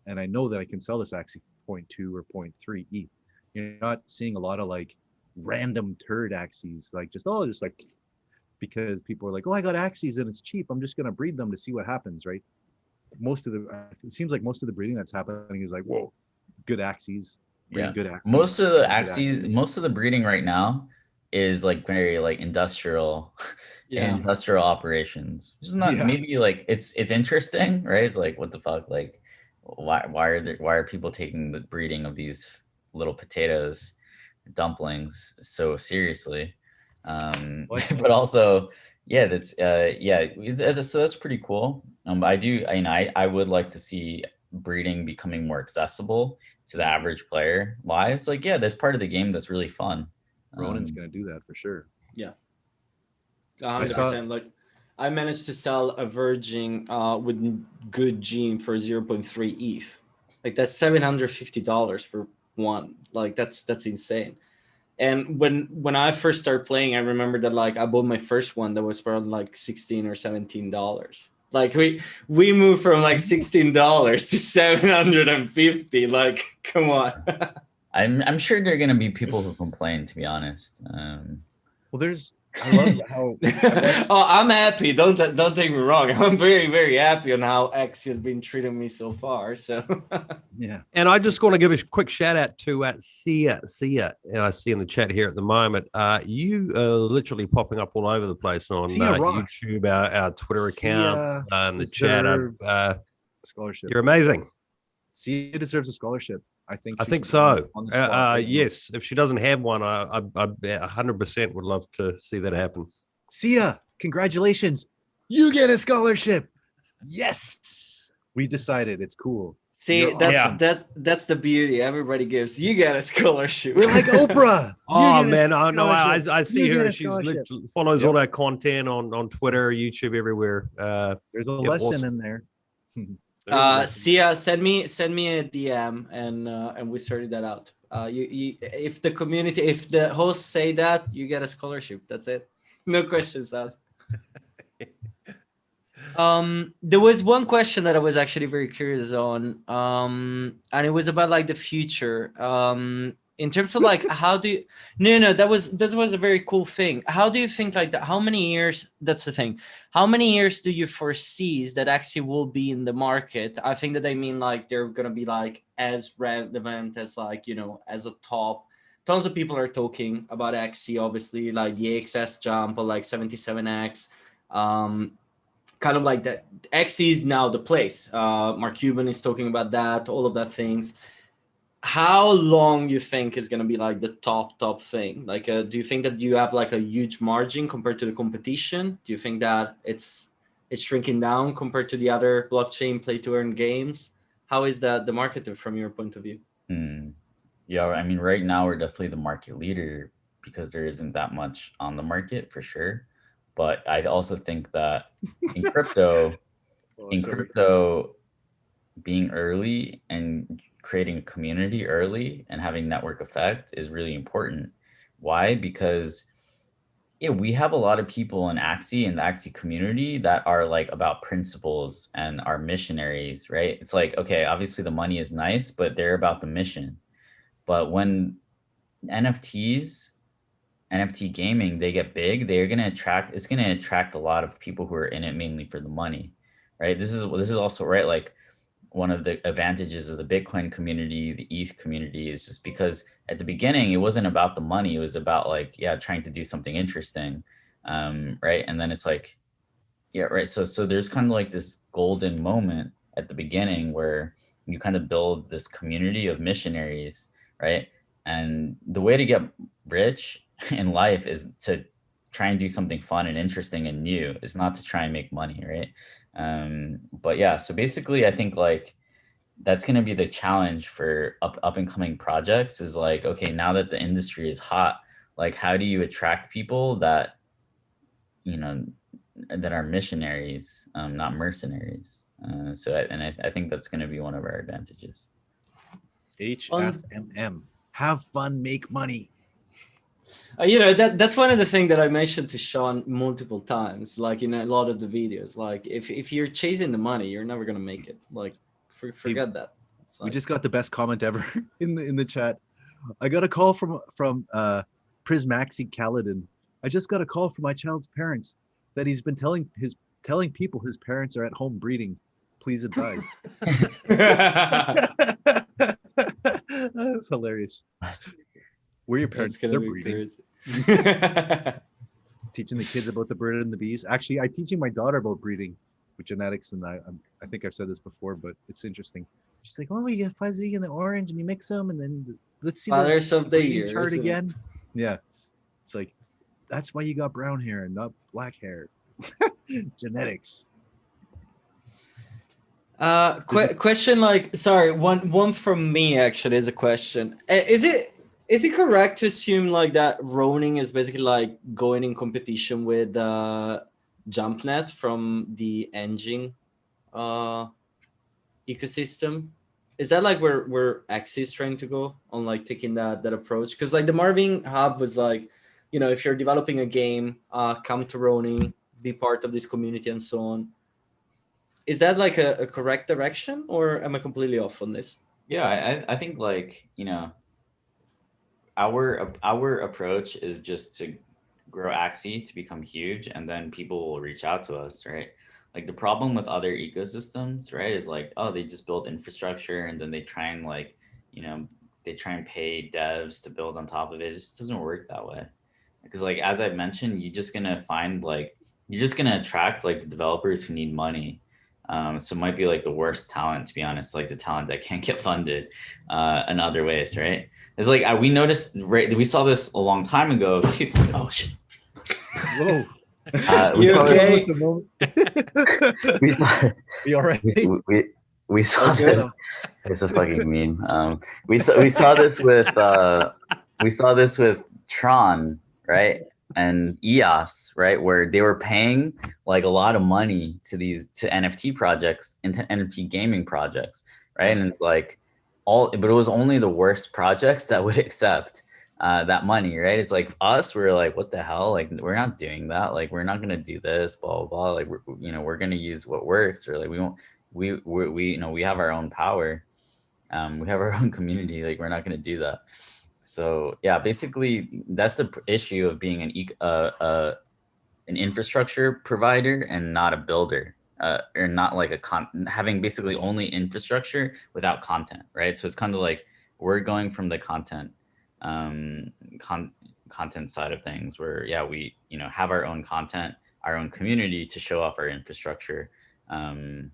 And I know that I can sell this Axie 0.2 or 0.3 ETH. You're not seeing a lot of like random turd Axies, like just like, because people are like, oh, I got Axies and it's cheap, I'm just going to breed them to see what happens, right? It seems like most of the breeding that's happening is like, whoa, good Axies. Yeah, good Axies, most of the Axies, most of the breeding right now is like very like industrial, industrial operations. It's not maybe like it's interesting, right? It's like, what the fuck, like why are people taking the breeding of these little potatoes, dumplings so seriously? But also, yeah, that's so that's pretty cool. I would like to see breeding becoming more accessible to the average player. Why? It's like, yeah, that's part of the game that's really fun. Ronin's gonna do that for sure. Yeah, 100%. Like I managed to sell a virgin with good gene for 0.3 ETH. Like that's $750 for one. Like that's insane. And when I first started playing, I remember that like I bought my first one that was around like $16 or $17. Like we moved from like $16 to $750. Like, come on. I'm sure there are gonna be people who complain, to be honest. Well, I love how oh, I'm happy. Don't take me wrong. I'm very, very happy on how Axie has been treating me so far. So yeah. And I just want to give a quick shout out to Sia. I see in the chat here at the moment. You are literally popping up all over the place on YouTube, our Twitter accounts, the chat. Scholarship. You're amazing. Sia deserves a scholarship. I think so. Yes, if she doesn't have one, I 100% would love to see that happen. Sia, congratulations! You get a scholarship. Yes, we decided. It's cool. See, that's the beauty. Everybody gives. You get a scholarship. We're like Oprah. Oh man, I see her. She follows all our content on Twitter, YouTube, everywhere. There's a lesson in there. Sia, send me a DM and we sorted that out. If the hosts say that, you get a scholarship. That's it. No questions asked. There was one question that I was actually very curious on, and it was about like the future. In terms of like how do you that was a very cool thing. How do you think like that? How many years? That's the thing. How many years do you foresee that Axie will be in the market? I think that I mean like they're gonna be like as relevant as like as a top. Tons of people are talking about Axie, obviously like the AXS jump or like 77x. Kind of like that. Axie is now the place. Mark Cuban is talking about that. All of that things. How long you think is going to be like the top thing? Like, do you think that you have like a huge margin compared to the competition? Do you think that it's shrinking down compared to the other blockchain play to earn games? How is that the market from your point of view? Yeah, I mean, right now we're definitely the market leader because there isn't that much on the market for sure. But I also think that in crypto, being early and creating a community early and having network effect is really important. Why? Because we have a lot of people in Axie and the Axie community that are like about principles and are missionaries, right? It's like, okay, obviously the money is nice, but they're about the mission. But when NFT gaming, they get big, it's gonna attract a lot of people who are in it mainly for the money, right? This is also right, like one of the advantages of the Bitcoin community, the ETH community, is just because at the beginning it wasn't about the money, it was about like, yeah, trying to do something interesting, right? And then it's like, yeah, right. So there's kind of like this golden moment at the beginning where you kind of build this community of missionaries, right? And the way to get rich in life is to try and do something fun and interesting and new. It's not to try and make money, right? But yeah, so basically, I think like that's going to be the challenge for up and coming projects. Is like, okay, now that the industry is hot, like how do you attract people that, you know, that are missionaries, not mercenaries. I think that's going to be one of our advantages. HFMM. Have fun, make money. You know, that's one of the things that I mentioned to Sean multiple times, like in a lot of the videos. Like if you're chasing the money, you're never gonna make it. Like forget that. It's We like, just got the best comment ever in the chat. I got a call from Prismaxi Caledon. I just got a call from my child's parents that he's been telling people his parents are at home breeding. Please advise. That's hilarious. Were your parents it's gonna they're be breeding? crazy. Teaching the kids about the bird and the bees. Actually, I'm teaching my daughter about breeding with genetics, and I think I've said this before, but it's interesting. She's like, "Oh, you get fuzzy and the orange, and you mix them, and then let's see Fathers of the breeding year chart isn't it? again." Yeah, it's like that's why you got brown hair and not black hair. Genetics. Question, like, sorry, one from me actually is a question. Is it correct to assume like that Ronin is basically like going in competition with JumpNet from the engine ecosystem? Is that like where Axie is trying to go on, like taking that approach? Because like the Marvin Hub was like, you know, if you're developing a game, come to Ronin, be part of this community and so on. Is that like a correct direction, or am I completely off on this? Yeah, I think like, you know, our approach is just to grow Axie to become huge, and then people will reach out to us, right? Like the problem with other ecosystems, right, is like, oh, they just build infrastructure and then they try and like, you know, they try and pay devs to build on top of it. It just doesn't work that way. Because like, as I've mentioned, you're just gonna attract like the developers who need money. So it might be like the worst talent, to be honest, like the talent that can't get funded in other ways, right? It's like we noticed, right? We saw this a long time ago too. Oh shit! Whoa. You okay? We saw, You all right? we saw Okay. this. It's a fucking meme. We saw this with Tron, right? And EOS, right? Where they were paying like a lot of money to NFT projects, into NFT gaming projects, right? And it's like but it was only the worst projects that would accept that money, right? It's like us, we're like, what the hell? Like, we're not doing that. Like, we're not gonna do this, blah blah blah. Like, we're gonna use what works, or like we won't. We we have our own power. We have our own community. Like, we're not gonna do that. So yeah, basically that's the issue of being an infrastructure provider and not a builder, or not like having basically only infrastructure without content, right? So it's kind of like we're going from the content side of things, where yeah, we have our own content, our own community to show off our infrastructure, and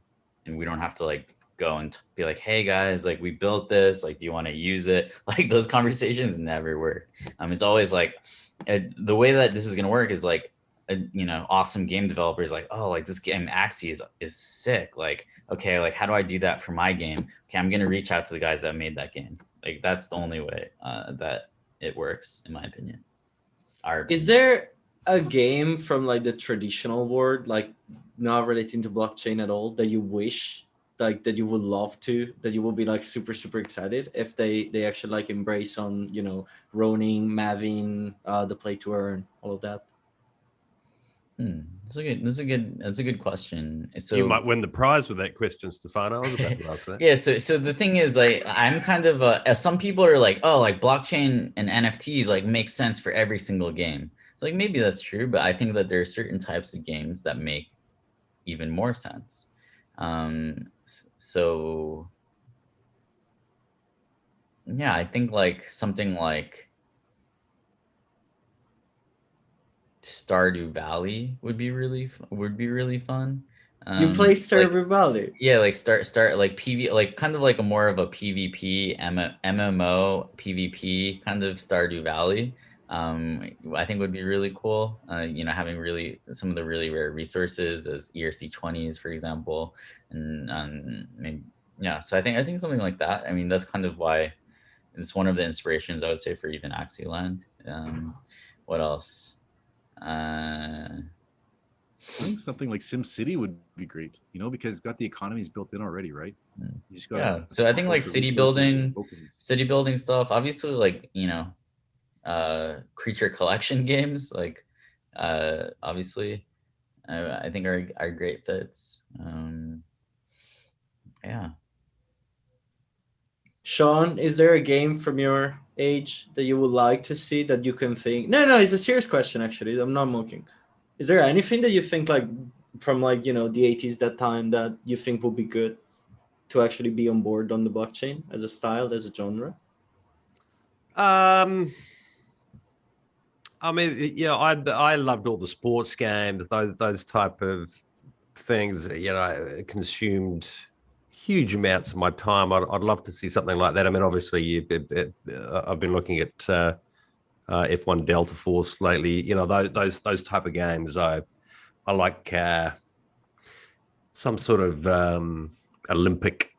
we don't have to like go and be like, hey guys, like we built this, like do you want to use it? Like those conversations never work. It's always like the way that this is going to work is like awesome game developers like, oh, like this game Axie is sick, like okay, like how do I do that for my game? Okay, I'm going to reach out to the guys that made that game. Like that's the only way that it works, in my opinion. Is there a game from like the traditional world, like not relating to blockchain at all, that you wish, like that you would love to, that you would be like super excited if they actually like embrace on, you know, Ronin, Mavin, the play to earn, all of that? That's a good question. So you might win the prize with that question, Stefano. I was about to ask that. Yeah, so the thing is, like, I'm kind of as some people are like, oh, like blockchain and NFTs like make sense for every single game. It's like maybe that's true, but I think that there are certain types of games that make even more sense. So yeah, I think like something like Stardew Valley would be really fun. You play Like, Stardew Valley? yeah, like start like PV, like kind of like a more of a PvP MMO PvP kind of Stardew Valley. I think would be really cool. You know, having really some of the really rare resources as ERC20s, for example, and maybe, yeah. So I think something like that. I mean, that's kind of why it's one of the inspirations I would say for even Axie Land. What else? I think something like Simcity would be great, you know, because it's got the economies built in already, right? You just got Yeah, so I think like city building stuff, obviously, like, you know, creature collection games, like obviously I think are great fits. Yeah. Sean, is there a game from your age that you would like to see that you can think? No, it's a serious question, actually. I'm not mocking. Is there anything that you think, like, from, like, you know, the 80s, that time, that you think would be good to actually be on board on the blockchain as a style, as a genre? I mean, yeah, I loved all the sports games, those type of things. You know, I consumed huge amounts of my time. I'd love to see something like that. I mean, obviously, I've been looking at F1 Delta Force lately. You know, those type of games. I like some sort of Olympic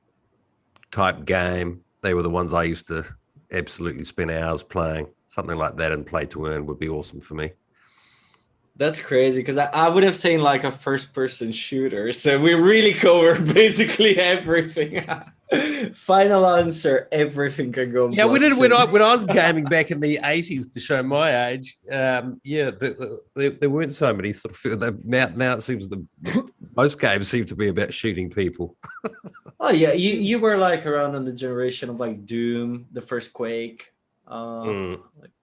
type game. They were the ones I used to absolutely spend hours playing. Something like that and play to earn would be awesome for me. That's crazy, because I would have said like a first-person shooter. So we really covered basically everything. Final answer: everything can go. Yeah, we did when I was gaming back in the 80s, to show my age. Yeah, there weren't so many sort of. Now it seems most games seem to be about shooting people. Oh yeah, you were like around on the generation of like Doom, the first Quake.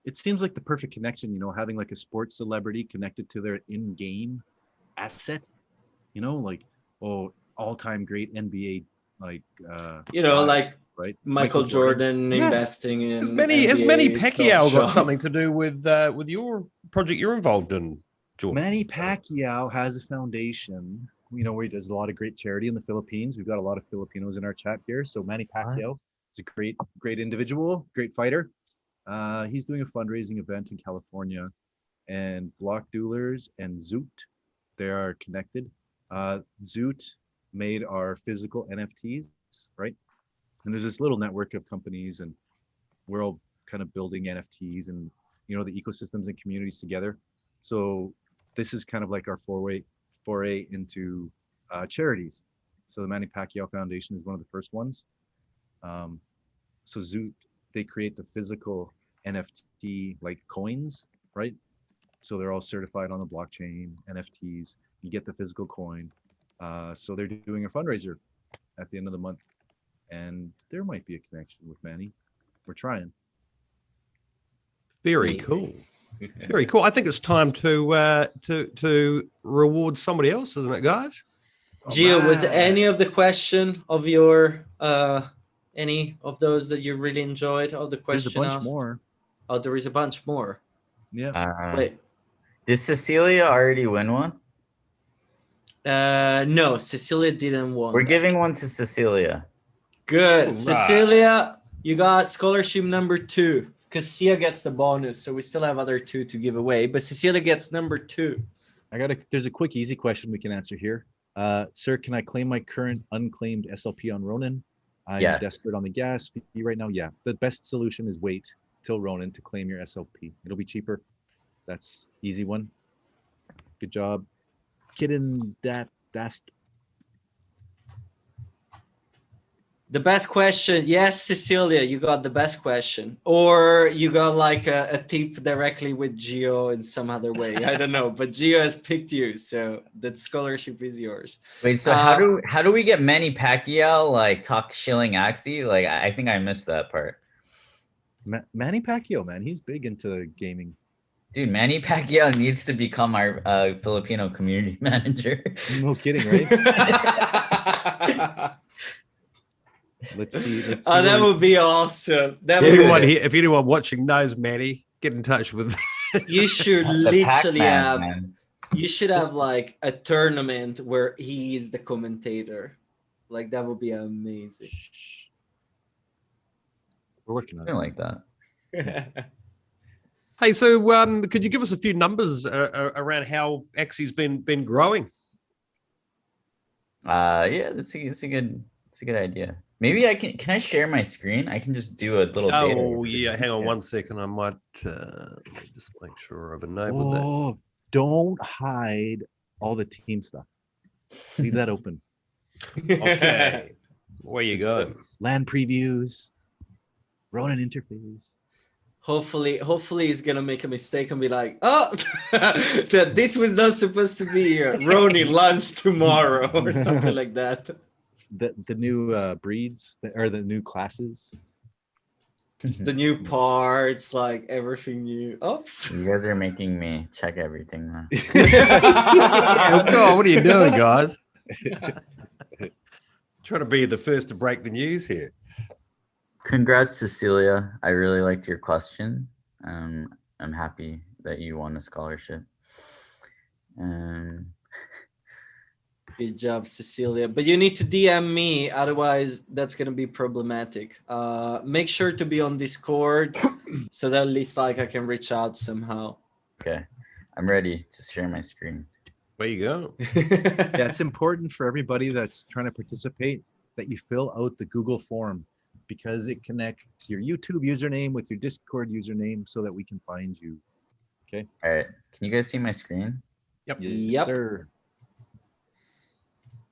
It seems like the perfect connection, you know, having like a sports celebrity connected to their in-game asset, you know, like, oh, all-time great NBA, like you know, like, right, Michael Jordan investing in Has Manny Pacquiao got Shop. something to do with your project you're involved in, Jordan? Manny Pacquiao has a foundation, you know, where he does a lot of great charity in the Philippines. We've got a lot of Filipinos in our chat here. So Manny Pacquiao is a great individual, great fighter. He's doing a fundraising event in California, and Block Duelers and Zoot, they are connected. Zoot made our physical NFTs, right? And there's this little network of companies, and we're all kind of building NFTs and, you know, the ecosystems and communities together. So this is kind of like our foray into charities. So the Manny Pacquiao Foundation is one of the first ones. So Zoot, they create the physical NFT like coins, right? So they're all certified on the blockchain, NFTs. You get the physical coin. So they're doing a fundraiser at the end of the month, and there might be a connection with Manny. We're trying. Very cool. Very cool. I think it's time to reward somebody else, isn't it, guys? Gio, was any of the question of your any of those that you really enjoyed? Of the question There's a bunch asked? more. Oh, there is a bunch more. Yeah. Wait. Did Cecilia already win one? No, Cecilia didn't win. We're giving one to Cecilia. Good. Right. Cecilia, you got scholarship number 2. Cassia gets the bonus, so we still have other 2 to give away, but Cecilia gets number 2. There's a quick, easy question we can answer here. Sir, can I claim my current unclaimed SLP on Ronin? I'm desperate on the gas fee right now. Yeah, the best solution is wait till Ronin to claim your SLP. It'll be cheaper. That's easy one. Good job. Kidden Dast. The best question. Yes, Cecilia, you got the best question. Or you got like a tip directly with Gio in some other way. I don't know, but Gio has picked you, so that scholarship is yours. Wait, so how do we get Manny Pacquiao like talk shilling Axie? Like I think I missed that part. Manny Pacquiao, man, he's big into gaming. Dude, Manny Pacquiao needs to become our Filipino community manager. No kidding, right? Let's see. Oh, that would be awesome. That would Anyone here, if anyone watching knows Manny, get in touch with. You should The literally Pac-Man, have. man. You should have like a tournament where he is the commentator. Like that would be amazing. We're working on it. Something like that. Hey, so could you give us a few numbers around how Axie's been growing? Yeah, that's a good idea. Maybe I can I share my screen? I can just do a little data. Oh yeah, hang on 1 second. I might let me just make sure I've enabled that. Oh, don't hide all the team stuff. Leave that open. Okay, where you go? Land previews, Ronin interface. Hopefully he's gonna make a mistake and be like, oh, that this was not supposed to be here. Ronin launch tomorrow or something like that. The new breeds or the new classes. The new parts, like everything new. Oops. You guys are making me check everything now. Oh, what are you doing, guys? Trying to be the first to break the news here. Congrats, Cecilia. I really liked your question. I'm happy that you won a scholarship. Good job, Cecilia. But you need to DM me, otherwise that's gonna be problematic. Make sure to be on Discord so that at least like I can reach out somehow. Okay, I'm ready to share my screen. Where you go? Yeah, it's important for everybody that's trying to participate that you fill out the Google form because it connects your YouTube username with your Discord username so that we can find you. Okay. All right, can you guys see my screen? Yep. Yes, Yep. sir.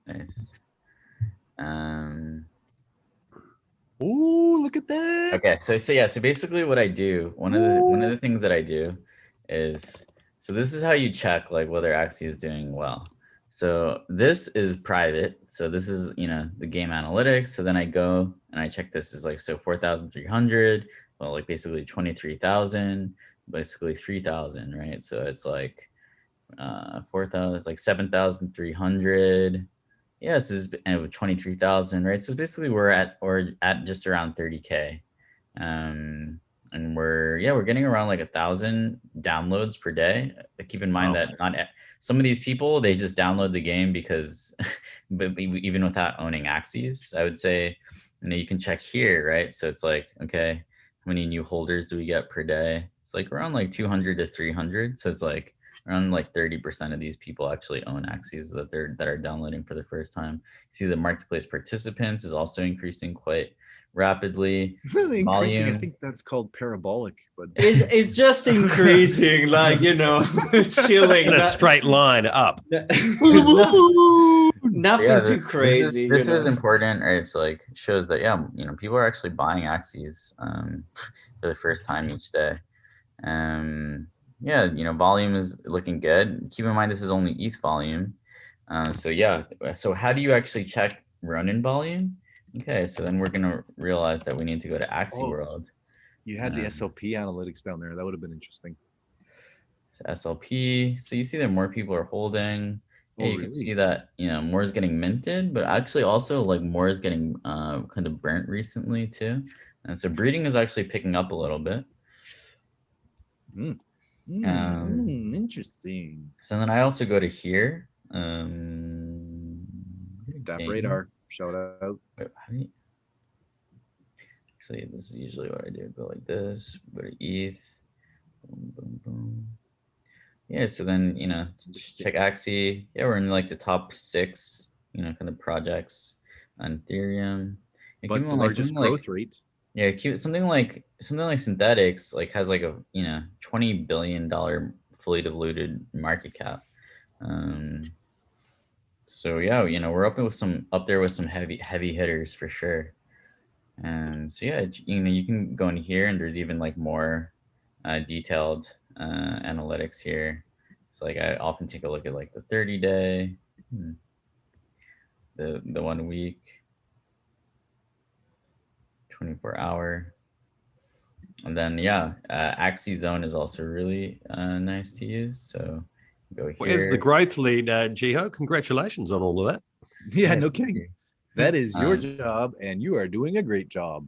Nice. Oh, look at that. Okay, so basically what I do, one of the things that I do is, so this is how you check like whether Axie is doing well. So this is private. So this is, the game analytics. So then I go and I check this is like, so 4,300, well, like basically 23,000, basically 3,000, right? So it's like 4,000, like 7,300. Yes, this is 23,000, right? So basically we're at just around 30K. And we're getting around like 1,000 downloads per day. Keep in mind that not some of these people, they just download the game because but even without owning Axies, I would say, you can check here, right? So it's like, okay, how many new holders do we get per day? It's like around like 200 to 300. So it's like around like 30% of these people actually own Axies that are downloading for the first time. See the marketplace participants is also increasing quite rapidly. Really increasing. Volume. I think that's called parabolic, but It's just increasing, like, chilling. In a straight line up. Nothing too crazy. This is important, right? It's like shows that people are actually buying Axies for the first time each day. Volume is looking good. Keep in mind this is only ETH volume. So how do you actually check Ronin volume? Okay, so then we're gonna realize that we need to go to Axie World. You had the SLP analytics down there. That would have been interesting. So SLP. So you see that more people are holding. Yeah, you can see that more is getting minted, but actually also like more is getting kind of burnt recently too. And so breeding is actually picking up a little bit. Interesting. So then I also go to here. Dap radar. Shout out. Actually, this is usually what I do. Go like this. Go to ETH. Boom, boom, boom. Yeah. So then check Axie. Yeah, we're in like the top 6. Kind of projects on Ethereum. But the largest growth rate. Yeah, something like Synthetics like has like a $20 billion fully diluted market cap. So yeah, we're up there with some heavy hitters for sure. So yeah, you can go in here, and there's even like more detailed analytics here. So like I often take a look at like the 30-day, the 1 week, 24-hour, and then yeah, Axie Zone is also really nice to use. So go here. Where's the growth lead, Jiho? Congratulations on all of that. Yeah, no kidding. That is your job, and you are doing a great job.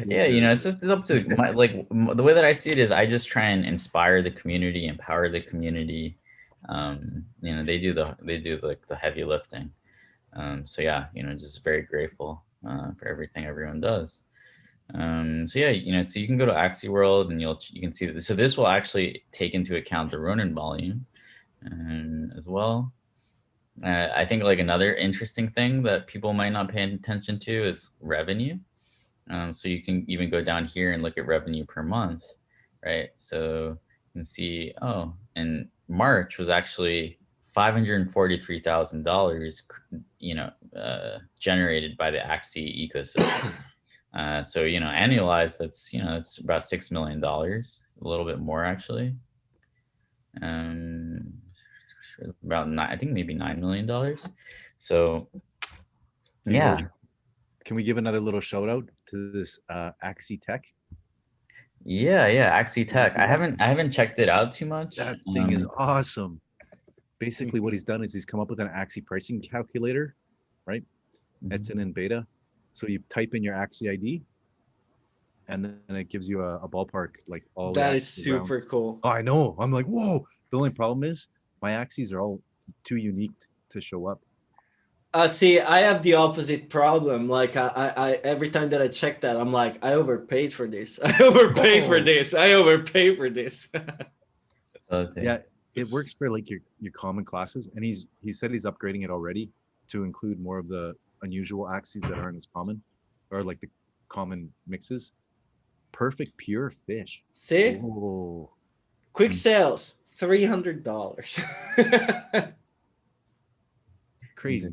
Yeah, it's up to the way that I see it is I just try and inspire the community, empower the community. They do like the heavy lifting. So yeah, just very grateful for everything everyone does. So yeah, so you can go to Axie World and you can see that. So this will actually take into account the Ronin volume as well. I think like another interesting thing that people might not pay attention to is revenue. So you can even go down here and look at revenue per month, right? So you can see, oh, and March was actually $543,000, generated by the Axie ecosystem. So annualized, that's it's about $6 million, a little bit more actually. About I think maybe $9 million. So yeah. Can we give another little shout out to this Axie Tech? Yeah, Axie Tech. I haven't checked it out too much. That thing is awesome. Basically, what he's done is he's come up with an Axie pricing calculator, right? It's in beta. So you type in your Axie ID, and then it gives you a ballpark, like all. That is super around. Cool. Oh, I know. I'm like, whoa. The only problem is my Axies are all too unique to show up. See, I have the opposite problem. Like I every time that I check that, I'm like, I overpaid for this. I overpaid for this. I overpaid for this. Yeah, it works for like your common classes, and he said he's upgrading it already to include more of the unusual Axies that aren't as common, or like the common mixes. Perfect pure fish. See? Whoa. Quick sales, $300. Crazy.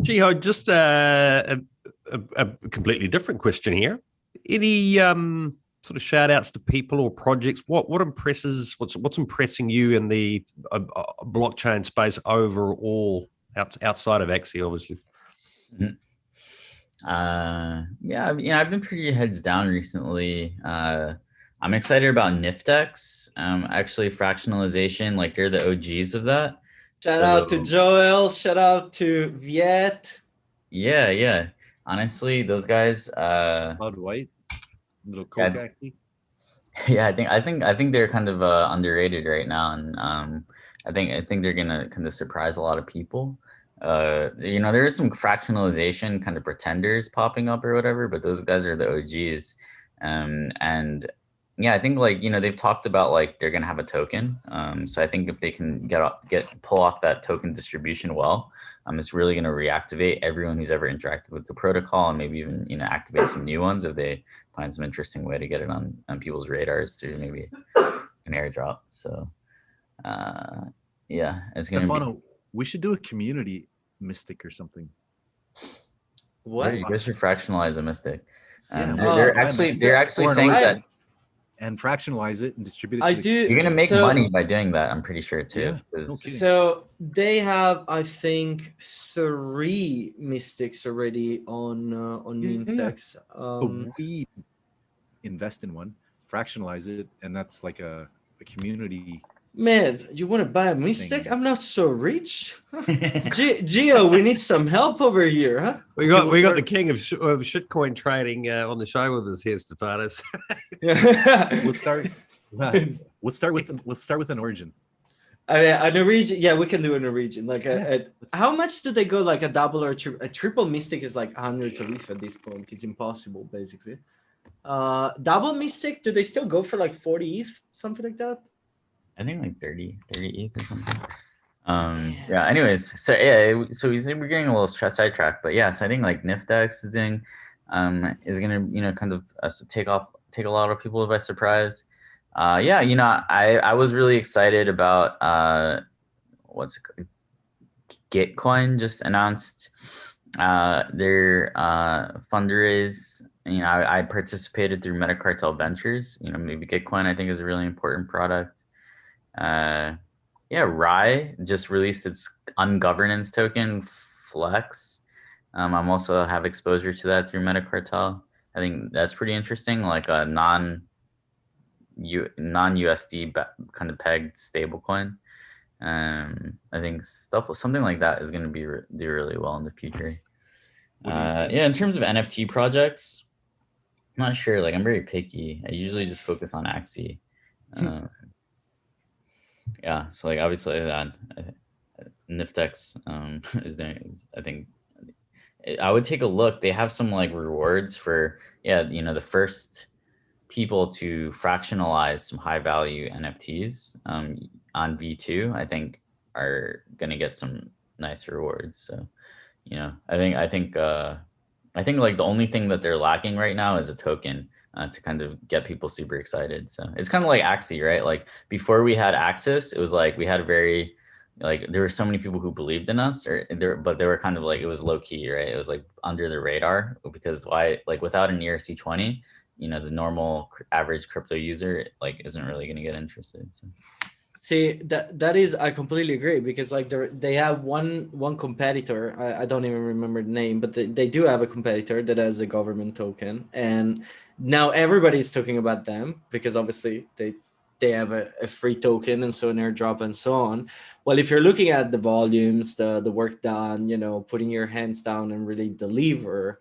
Jiho, just a completely different question here. Any sort of shout outs to people or projects? What's impressing you in the blockchain space overall outside of Axie, obviously? I've been pretty heads down recently. I'm excited about NFTs. Actually, fractionalization, like they're the OGs of that. Shout out to Joel. Shout out to Viet. Yeah. Honestly, those guys. Cloud White, little Coke. Yeah, I think they're kind of underrated right now, and I think they're gonna kind of surprise a lot of people. There is some fractionalization kind of pretenders popping up or whatever, but those guys are the OGs. And yeah, I think like, they've talked about like they're going to have a token. So I think if they can pull off that token distribution well, it's really going to reactivate everyone who's ever interacted with the protocol, and maybe even, activate some new ones if they find some interesting way to get it on people's radars through maybe an airdrop. So yeah, it's going to be. We should do a community mystic or something. What? You guys should fractionalize a mystic. Yeah, they're actually saying that. And fractionalize it and distribute it. You're gonna make money by doing that. I'm pretty sure too. Yeah, so they have, I think, 3 mystics already on Nintex. We invest in one, fractionalize it, and that's like a community. Man, you want to buy a mystic? I'm not so rich. Gio, we need some help over here, huh? We got the king of shitcoin trading on the show with us here, Stefanos. We'll start with an origin. A Norwegian, yeah, we can do a Norwegian. Like how much do they go? Like a double or a triple mystic is like 100 of ETH at this point. It's impossible, basically. Double mystic, do they still go for like 40 ETH, something like that? I think like 30 ETH or something. Yeah. Anyways, so yeah, so we're getting a little sidetracked, but yeah, so I think like NFTs is doing, is gonna kind of take a lot of people by surprise. Yeah, I was really excited about what's it called? Gitcoin just announced Their fundraise, I participated through Metacartel Ventures. Maybe Gitcoin I think is a really important product. Yeah, Rye just released its ungovernance token, Flex. I'm also have exposure to that through Metacartel. I think that's pretty interesting, like a non-USD kind of pegged stablecoin. I think something like that is going to do really well in the future. Yeah, in terms of NFT projects, I'm not sure. Like, I'm very picky. I usually just focus on Axie. Yeah, so like obviously Niftex is there. I think I would take a look. They have some like rewards for the first people to fractionalize some high value NFTs on V2. I think are gonna get some nice rewards. So I think like the only thing that they're lacking right now is a token to kind of get people super excited. So it's kind of like Axie, right? Like before we had Axis, it was like we had very there were so many people who believed in us, but they were kind of like, it was low key, right? It was like under the radar, because without an ERC20, the normal average crypto user like isn't really going to get interested. So. See, that is, I completely agree, because like they have one competitor, I don't even remember the name, but they do have a competitor that has a government token, and now everybody's talking about them because obviously they have a free token and so an airdrop and so on. Well, if you're looking at the volumes, the work done, putting your hands down and really deliver,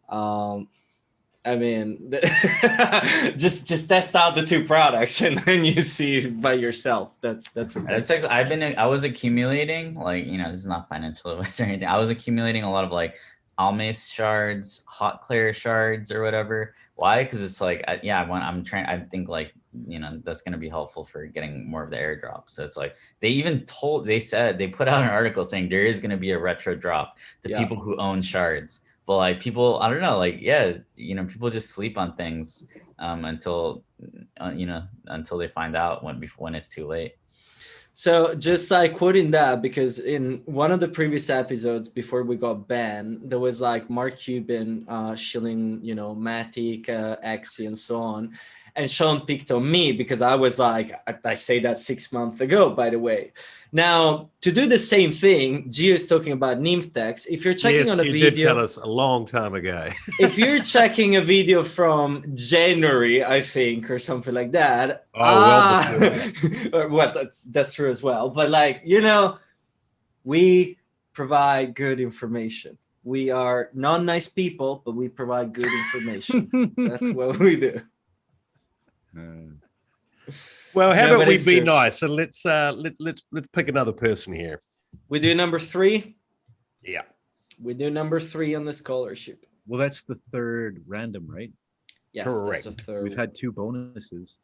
I mean, just test out the two products and then you see by yourself. That's I was accumulating, like, this is not financial advice or anything. I was accumulating a lot of like Almace shards, Hot Clair shards or whatever. Why? Because it's like, I'm trying, I think like, that's going to be helpful for getting more of the airdrop. So it's like, they put out an article saying there is going to be a retro drop to people who own shards. But like people, I don't know, like, people just sleep on things until they find out when it's too late. So just like quoting that, because in one of the previous episodes before we got banned, there was like Mark Cuban shilling, Matic, Axie and so on. And Sean picked on me because I was like, I say that 6 months ago, by the way. Now, to do the same thing, Gio is talking about Nymftex. If you're checking on a video, you did tell us a long time ago. If you're checking a video from January, I think, or something like that. Well, that's true as well. But like, we provide good information. We are not nice people, but we provide good information. That's what we do. Well, how about we be nice? And let's pick another person here. We do number 3. Yeah, we do number 3 on the scholarship. Well, that's the third random, right? Yes, correct. That's the third. We've had 2 bonuses.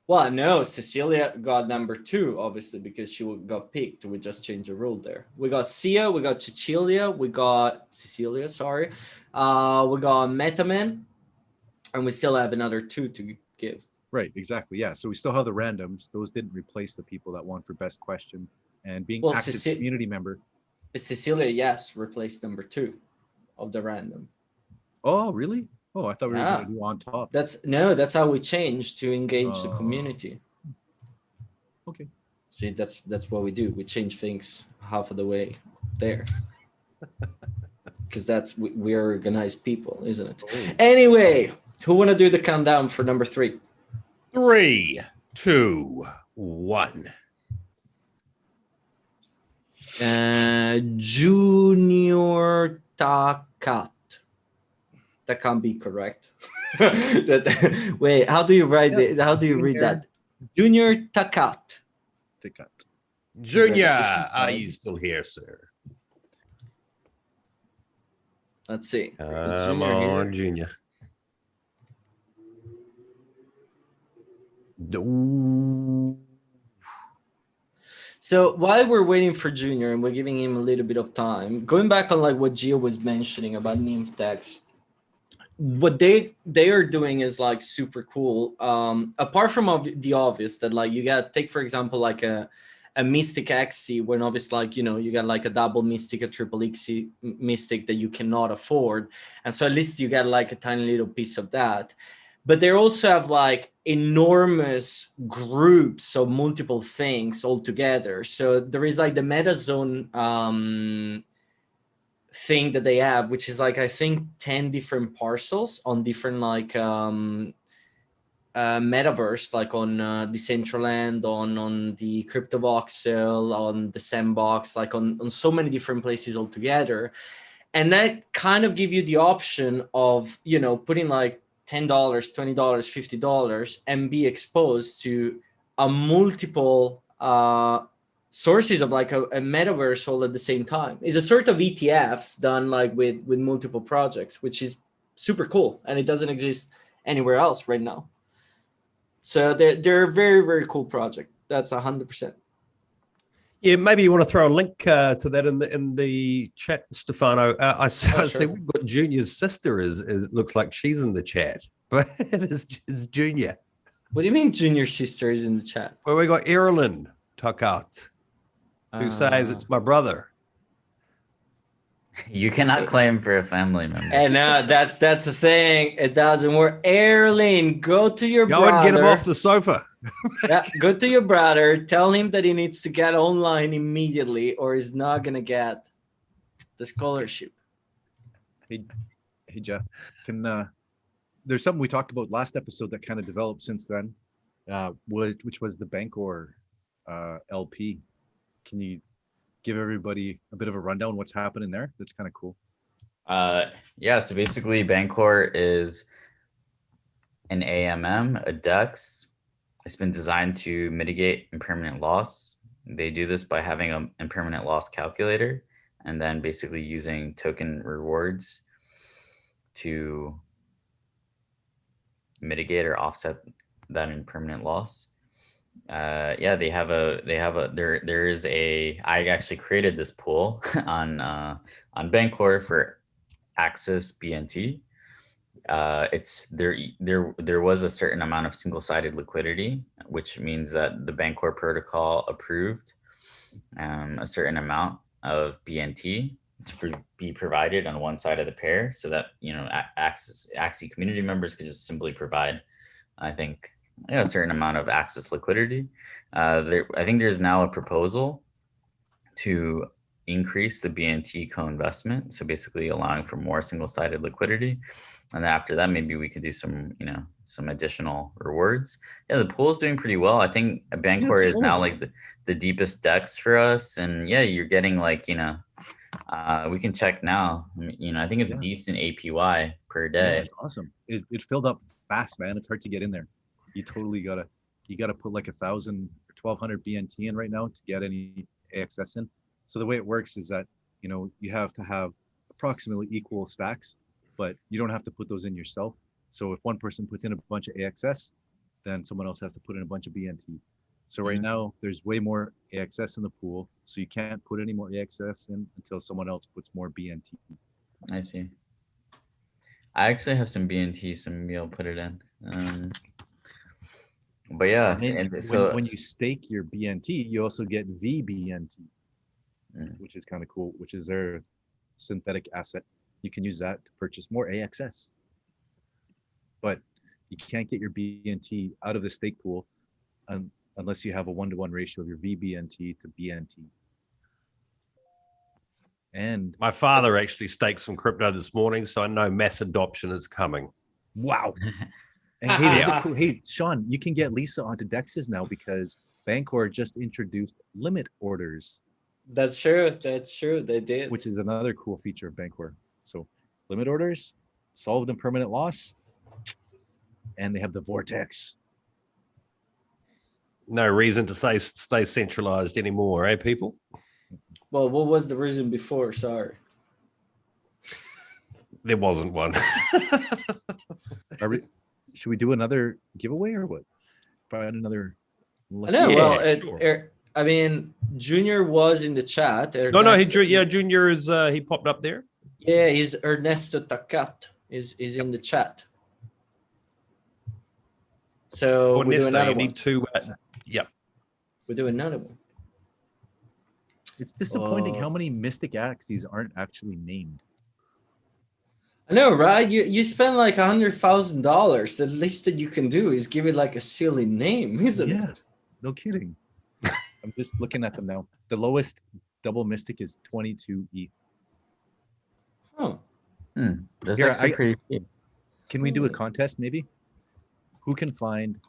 Well, no, Cecilia got number 2, obviously, because she got picked. We just changed the rule there. We got Sia, we got Cecilia, we got Metaman, and we still have another 2 to give. Right, exactly. Yeah, so we still have the randoms. Those didn't replace the people that won for best question and being active community member. Cecilia, yes, replaced number 2 of the random. Oh, really? Oh, I thought we were going to do on top. That's how we changed to engage the community. Okay. See, that's what we do. We change things half of the way there. Because we're organized people, isn't it? Oh. Anyway, who want to do the countdown for number 3? 3, 2, 1. Junior Takat. That can't be correct. Wait, how do you write it? How do you read that? Junior Takat. Junior, are you still here, sir? Let's see. Come on, Junior. So while we're waiting for Junior and we're giving him a little bit of time, going back on like what Gio was mentioning about Nymftex, what they are doing is like super cool. Apart from the obvious that like you got take for example like a a Mystic Axie, when obviously, like, you know, you got like a double Mystic, a triple Axie Mystic that you cannot afford. And so at least you get like a tiny little piece of that. But they also have like enormous groups of multiple things all together. So there is like the MetaZone thing that they have, which is like, I think 10 different parcels on different like metaverse, like on Decentraland, on the Crypto Voxel, on the Sandbox, like on so many different places altogether. And that kind of give you the option of, you know, putting like $10, $20, $50 and be exposed to a multiple sources of like a metaverse all at the same time. It's a sort of ETFs done like with multiple projects, which is super cool. And it doesn't exist anywhere else right now. So they're a very, very cool project. That's 100%. Yeah, maybe you want to throw a link to that in the chat, Stefano. I sure. see we've got Junior's sister is looks like she's in the chat, but it is Junior. What do you mean Junior's sister is in the chat? Well, we got Erilyn Tuckout, who says it's my brother. You cannot claim for a family member. And that's the thing. It doesn't work. Erling, go to your brother. Go and get him off the sofa. Yeah, go to your brother. Tell him that he needs to get online immediately, or he's not gonna get the scholarship. Hey Jeff, there's something we talked about last episode that kind of developed since then, which was the Bancor LP. Can you give everybody a bit of a rundown what's happening there? That's kind of cool. Yeah, so basically Bancor is an AMM, a DEX. It's been designed to mitigate impermanent loss. They do this by having an impermanent loss calculator and then basically using token rewards to mitigate or offset that impermanent loss. Yeah, there is a, I actually created this pool on Bancor for Axis BNT. It's there was a certain amount of single-sided liquidity, which means that the Bancor protocol approved a certain amount of BNT to be provided on one side of the pair, so that, you know, Axie community members could just simply provide, I think, a certain amount of access liquidity. I think there's now a proposal to increase the BNT co-investment, so basically allowing for more single-sided liquidity. And then after that, maybe we could do some, you know, some additional rewards. Yeah, the pool is doing pretty well. I think Bancor is now like the deepest DEX for us. And yeah, you're getting like, you know, we can check now. You know, I think it's decent APY per day. Yeah, it's awesome. It filled up fast, man. It's hard to get in there. You totally gotta put like 1,000 or 1,200 BNT in right now to get any AXS in. So the way it works is that, you know, you have to have approximately equal stacks, but you don't have to put those in yourself. So if one person puts in a bunch of AXS, then someone else has to put in a bunch of BNT. So right now there's way more AXS in the pool, so you can't put any more AXS in until someone else puts more BNT. I see. I actually have some BNT, so maybe I'll put it in. But yeah, and so when you stake your BNT, you also get VBNT, which is kind of cool, which is their synthetic asset. You can use that to purchase more AXS. But you can't get your BNT out of the stake pool unless you have a 1-to-1 ratio of your VBNT to BNT. And my father actually staked some crypto this morning, so I know mass adoption is coming. Wow. And hey, Sean, you can get Lisa onto DEXs now because Bancor just introduced limit orders. That's true. That's true. They did. Which is another cool feature of Bancor. So limit orders, solved impermanent loss, and they have the vortex. No reason to stay centralized anymore, eh, people? Well, what was the reason before? Sorry. There wasn't one. Should we do another giveaway or what? Probably another. I know. Yeah, well, sure. I mean, Junior was in the chat. Junior is he popped up there. Yeah, he's Ernesto Tacat is in the chat. So we do another one. Need to. Yep. We do another one. It's disappointing how many Mystic Axies aren't actually named. I know, right? You spend like $100,000. The least that you can do is give it like a silly name, isn't it? No kidding. I'm just looking at them now. The lowest double Mystic is 22 ETH. Oh, That's Here, actually pretty cheap. Can we do a contest maybe? Who can find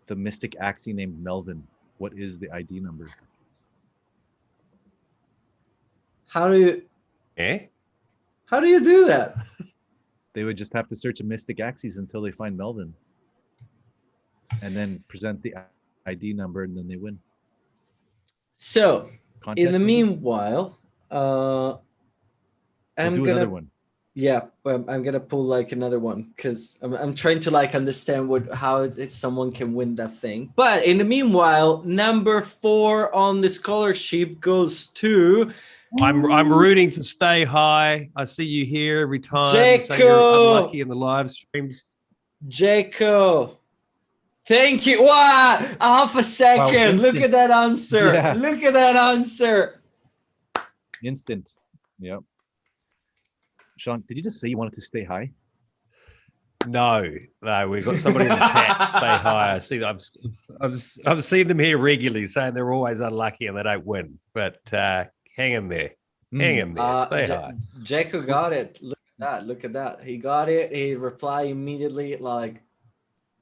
the Mystic Axie named Melvin? What is the ID number? how do you Eh? how do you do that? They would just have to search a Mystic Axies until they find Melvin. And then present the ID number and then they win. So Contest, in the maybe? meanwhile, We'll I'm do gonna another one. I'm gonna pull like another one because I'm trying to like understand how someone can win that thing. But in the meanwhile, number 4 on the scholarship goes to I'm rooting to stay high. I see you here every time. You say you're Jaco. unlucky in the live streams. Jaco. Thank you. Wow, half a second. Look instant. at that answer. Yeah. Look at that answer. Instant. Yep. Sean, did you just say you wanted to stay high? No, we've got somebody in the chat. Stay high. I see. I've seen them here regularly saying they're always unlucky and they don't win. But hang in there. Hang in there. Stay high. Jaco got it. Look at that. Look at that. He got it. He replied immediately, like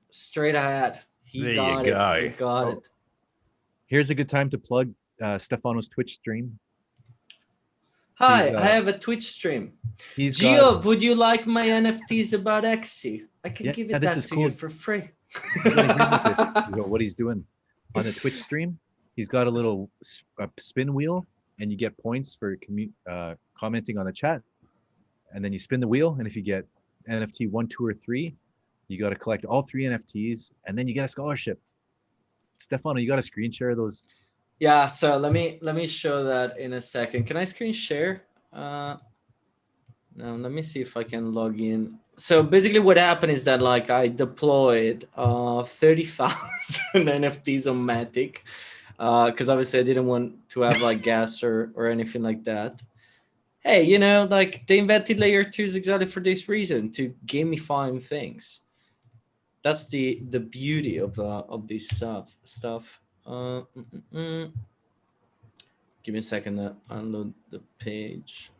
straight ahead. There you Got go. it. He got it. Here's a good time to plug Stefano's Twitch stream. Hi, He's, I have a Twitch stream. He's Gio, would you like my NFTs about Axie? I can give it this that is to you cool. for free. You gotta agree with this, you know, what he's doing on the Twitch stream. He's got a little spin wheel, and you get points for commenting on the chat. And then you spin the wheel, and if you get NFT 1, 2, or 3, you got to collect all 3 NFTs, and then you get a scholarship. Stefano, you got to screen share those. Yeah, so let me show that in a second. Can I screen share? No, let me see if I can log in. So basically what happened is that like I deployed 30,000 NFTs on Matic because obviously I didn't want to have like gas or anything like that. Hey, you know, like they invented layer 2s exactly for this reason, to gamify things. That's the beauty of this stuff. Give me a second to unload the page.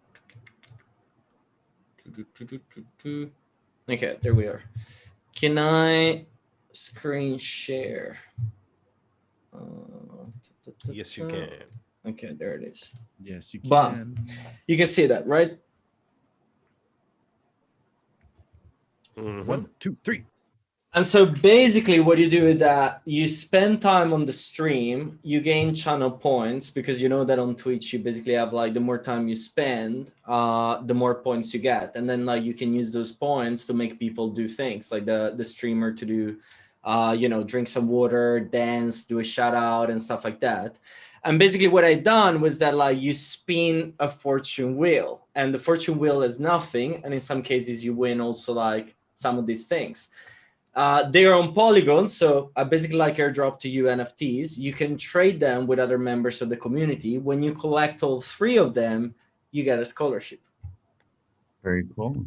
Okay, there we are. Can I screen share? Yes, you can. Okay, there it is. Yes, you can. Bam. You can see that, right? Mhm. 1, 2, 3. And so basically what you do is that you spend time on the stream, you gain channel points, because you know that on Twitch you basically have like the more time you spend, the more points you get. And then like you can use those points to make people do things like the streamer to do, you know, drink some water, dance, do a shout out and stuff like that. And basically what I done was that like you spin a fortune wheel, and the fortune wheel is nothing. And in some cases you win also like some of these things. They are on Polygon, so I basically like airdrop to you NFTs. You can trade them with other members of the community. When you collect all 3 of them, you get a scholarship. Very cool.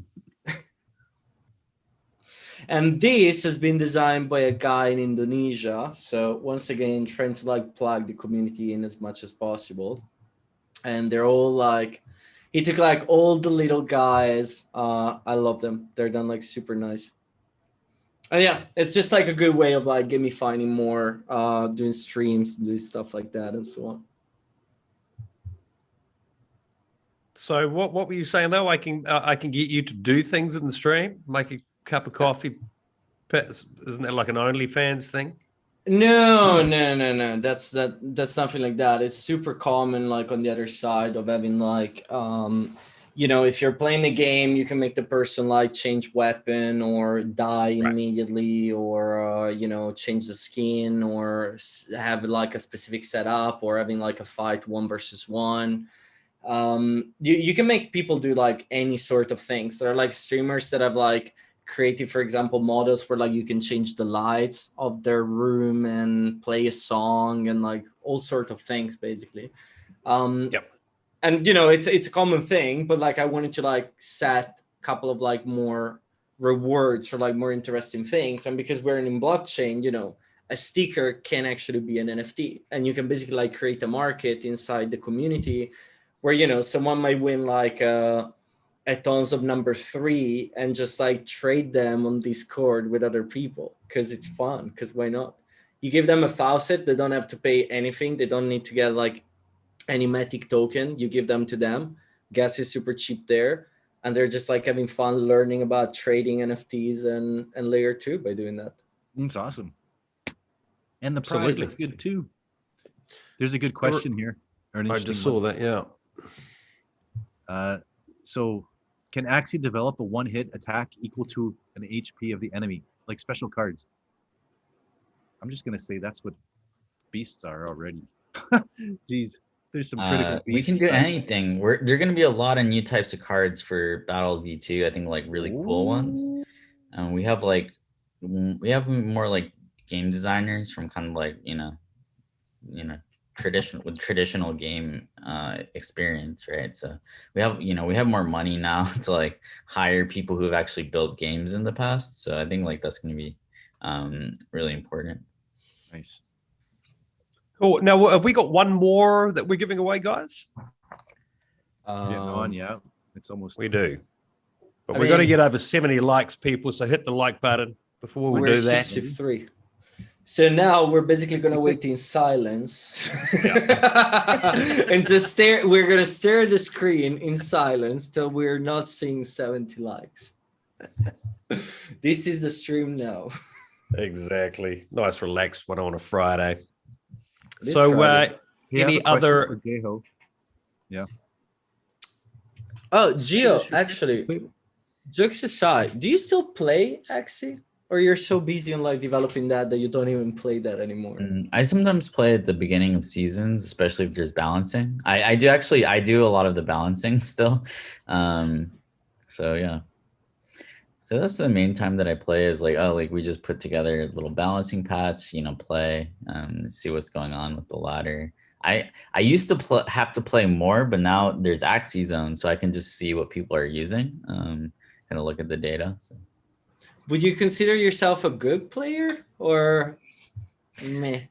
And this has been designed by a guy in Indonesia. So once again, trying to like plug the community in as much as possible. And they're all like, he took like all the little guys. I love them. They're done like super nice. And yeah, it's just like a good way of like gamifying more, doing streams, doing stuff like that, and so on. So what were you saying though? I can get you to do things in the stream, make a cup of coffee. Isn't that like an OnlyFans thing? No. That's nothing like that. It's super common, like on the other side of having like, you know, if you're playing the game, you can make the person like change weapon or die immediately, or you know, change the skin, or have like a specific setup, or having like a fight 1 versus 1. You can make people do like any sort of things. There are like streamers that have like created, for example, models where like you can change the lights of their room and play a song and like all sort of things basically. Yep. And you know, it's a common thing, but like I wanted to like set a couple of like more rewards for like more interesting things. And because we're in blockchain, you know, a sticker can actually be an NFT, and you can basically like create a market inside the community where, you know, someone might win like a tons of number 3 and just like trade them on Discord with other people because it's fun. Because why not? You give them a faucet, they don't have to pay anything. They don't need to get like any Matic token. You give them to them. Gas is super cheap there. And they're just like having fun learning about trading NFTs and layer 2 by doing that. It's awesome. And the prize Absolutely. is good too. There's a good question here. Or an I interesting just saw one. that. Yeah. So can Axie develop a one-hit attack equal to an HP of the enemy, like special cards? I'm just gonna say that's what beasts are already. Jeez, there's some critical We beasts. can do anything. There are going to be a lot of new types of cards for Battle V2. I think like really cool ones. We have like more like game designers from kind of like you know traditional game experience, right? So we have more money now to like hire people who have actually built games in the past. So I think like that's going to be really important. Nice. Cool. Now, have we got one more that we're giving away, guys? Getting on, yeah. It's almost. We do. But I we've got to mean- get over 70 likes, people. So hit the like button before we We're do that. 63. So now we're basically gonna wait 66. in silence and just stare. We're gonna stare at the screen in silence till we're not seeing 70 likes. This is the stream now. Exactly. Nice, relaxed one on a Friday. This So, Friday. Hey, I have any a question other? for Jeho. Oh, Gio, actually, jokes aside, do you still play Axie? Or you're so busy on like developing that you don't even play that anymore? I sometimes play at the beginning of seasons, especially if there's balancing. I do a lot of the balancing still. So yeah. So that's the main time that I play is like, oh, like we just put together a little balancing patch, play, see what's going on with the ladder. I used to have to play more, but now there's Axie Zone, so I can just see what people are using, kind of look at the data. So. Would you consider yourself a good player or meh?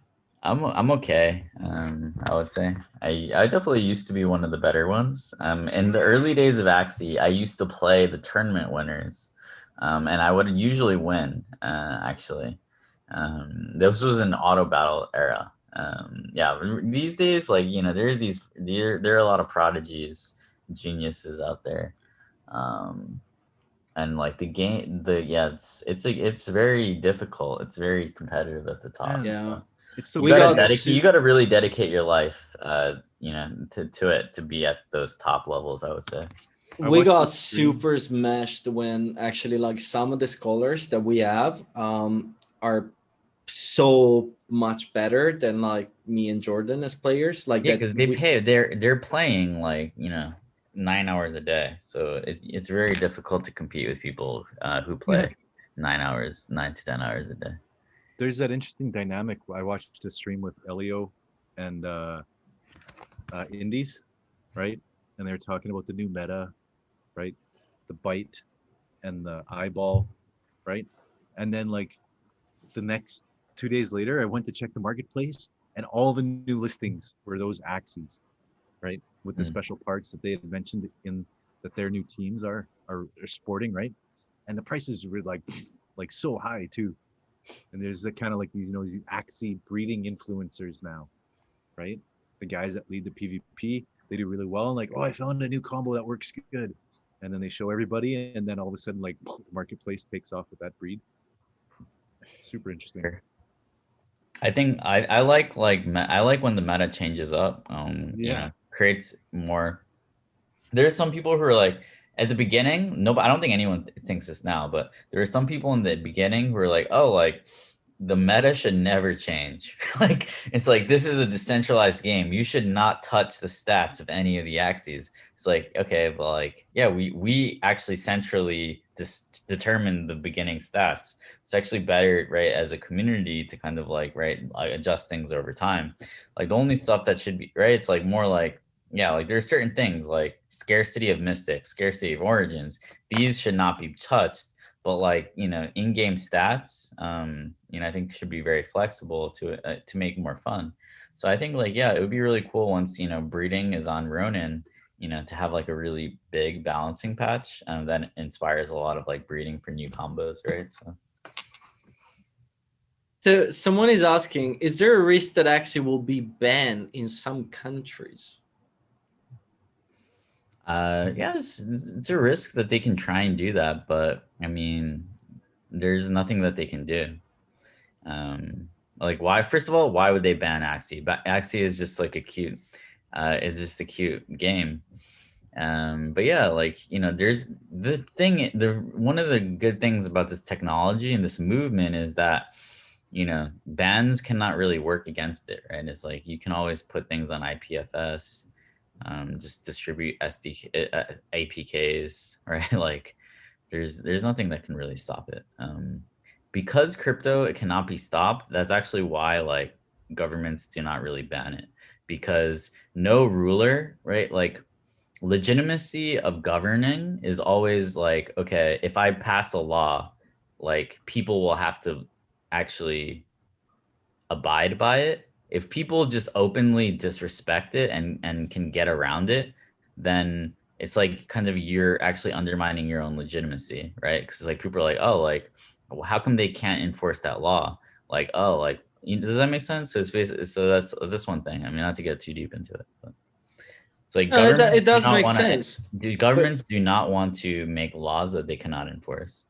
I'm okay. I would say I definitely used to be one of the better ones. In the early days of Axie, I used to play the tournament winners, and I would usually win. Actually, this was an auto battle era. Yeah, these days, like there are a lot of prodigies, geniuses out there. And like the game, it's very difficult. It's very competitive at the top. Yeah. It's so You got to really dedicate your life, to it to be at those top levels, I would say. We watched got the stream. super smashed when actually like some of the scholars that we have are so much better than like me and Jordan as players. Like Yeah, that because they're playing like 9 hours a day, so it's very difficult to compete with people who play 9 to 10 hours a day. There's that interesting dynamic. I watched a stream with Elio and Indies, right? And they were talking about the new meta, right? The bite and the eyeball, right? And then like the next 2 days later, I went to check the marketplace and all the new listings were those Axies, right? With the special parts that they had mentioned in that their new teams are sporting, right? And the prices were like so high too. And there's a kind of like these these Axie breeding influencers now, right? The guys that lead the PvP, they do really well. And like, oh, I found a new combo that works good. And then they show everybody, and then all of a sudden, like, the marketplace takes off with that breed. Super interesting. Sure. I think I like when the meta changes up. Creates more. There's some people who are like at the beginning. No, I don't think anyone thinks this now, but there are some people in the beginning who are like, oh, like the meta should never change. Like it's like this is a decentralized game. You should not touch the stats of any of the Axies. It's like, okay, well, like yeah, we actually centrally determine the beginning stats. It's actually better, right, as a community to kind of like adjust things over time. Like the only stuff that should be right, it's like more like yeah, like there are certain things like scarcity of mystics, scarcity of origins. These should not be touched. But like, you know, in-game stats, you know, I think should be very flexible to make more fun. So I think like, yeah, it would be really cool once, you know, breeding is on Ronin, you know, to have like a really big balancing patch that inspires a lot of like breeding for new combos, right? So someone is asking, is there a risk that Axie will be banned in some countries? Yeah, it's a risk that they can try and do that, but I mean, there's nothing that they can do. Like why? First of all, why would they ban Axie? But Axie is just like a cute, it's just a cute game. But yeah, like, you know, there's one of the good things about this technology and this movement is that, you know, bans cannot really work against it, right? It's like you can always put things on IPFS, just distribute APKs, right? Like there's nothing that can really stop it. Because crypto, it cannot be stopped. That's actually why like governments do not really ban it, because no ruler, right? Like legitimacy of governing is always like, okay, if I pass a law, like people will have to actually abide by it. If people just openly disrespect it and can get around it, then it's like kind of you're actually undermining your own legitimacy, right? Because like people are like, oh, like, well, how come they can't enforce that law? Like, oh, like, does that make sense? So it's basically, so that's this one thing. I mean, not to get too deep into it, but it's like No, governments it does do not make want sense. governments do not want to make laws that they cannot enforce.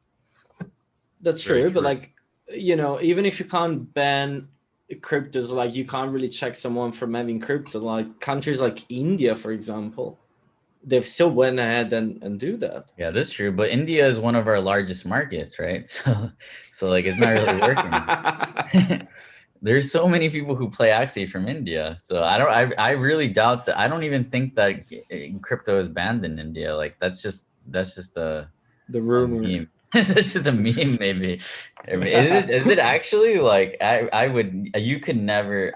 That's Very true, but true. like, you know, even if you can't ban cryptos, like you can't really check someone from having crypto. Like countries like India, for example, they've still went ahead and do that. Yeah, that's true. But India is one of our largest markets, right? So like it's not really working. There's so many people who play Axie from India. So I really doubt that. I don't even think that crypto is banned in India. Like that's just a rumor. meme. That's just a meme, maybe. Is it actually like I would never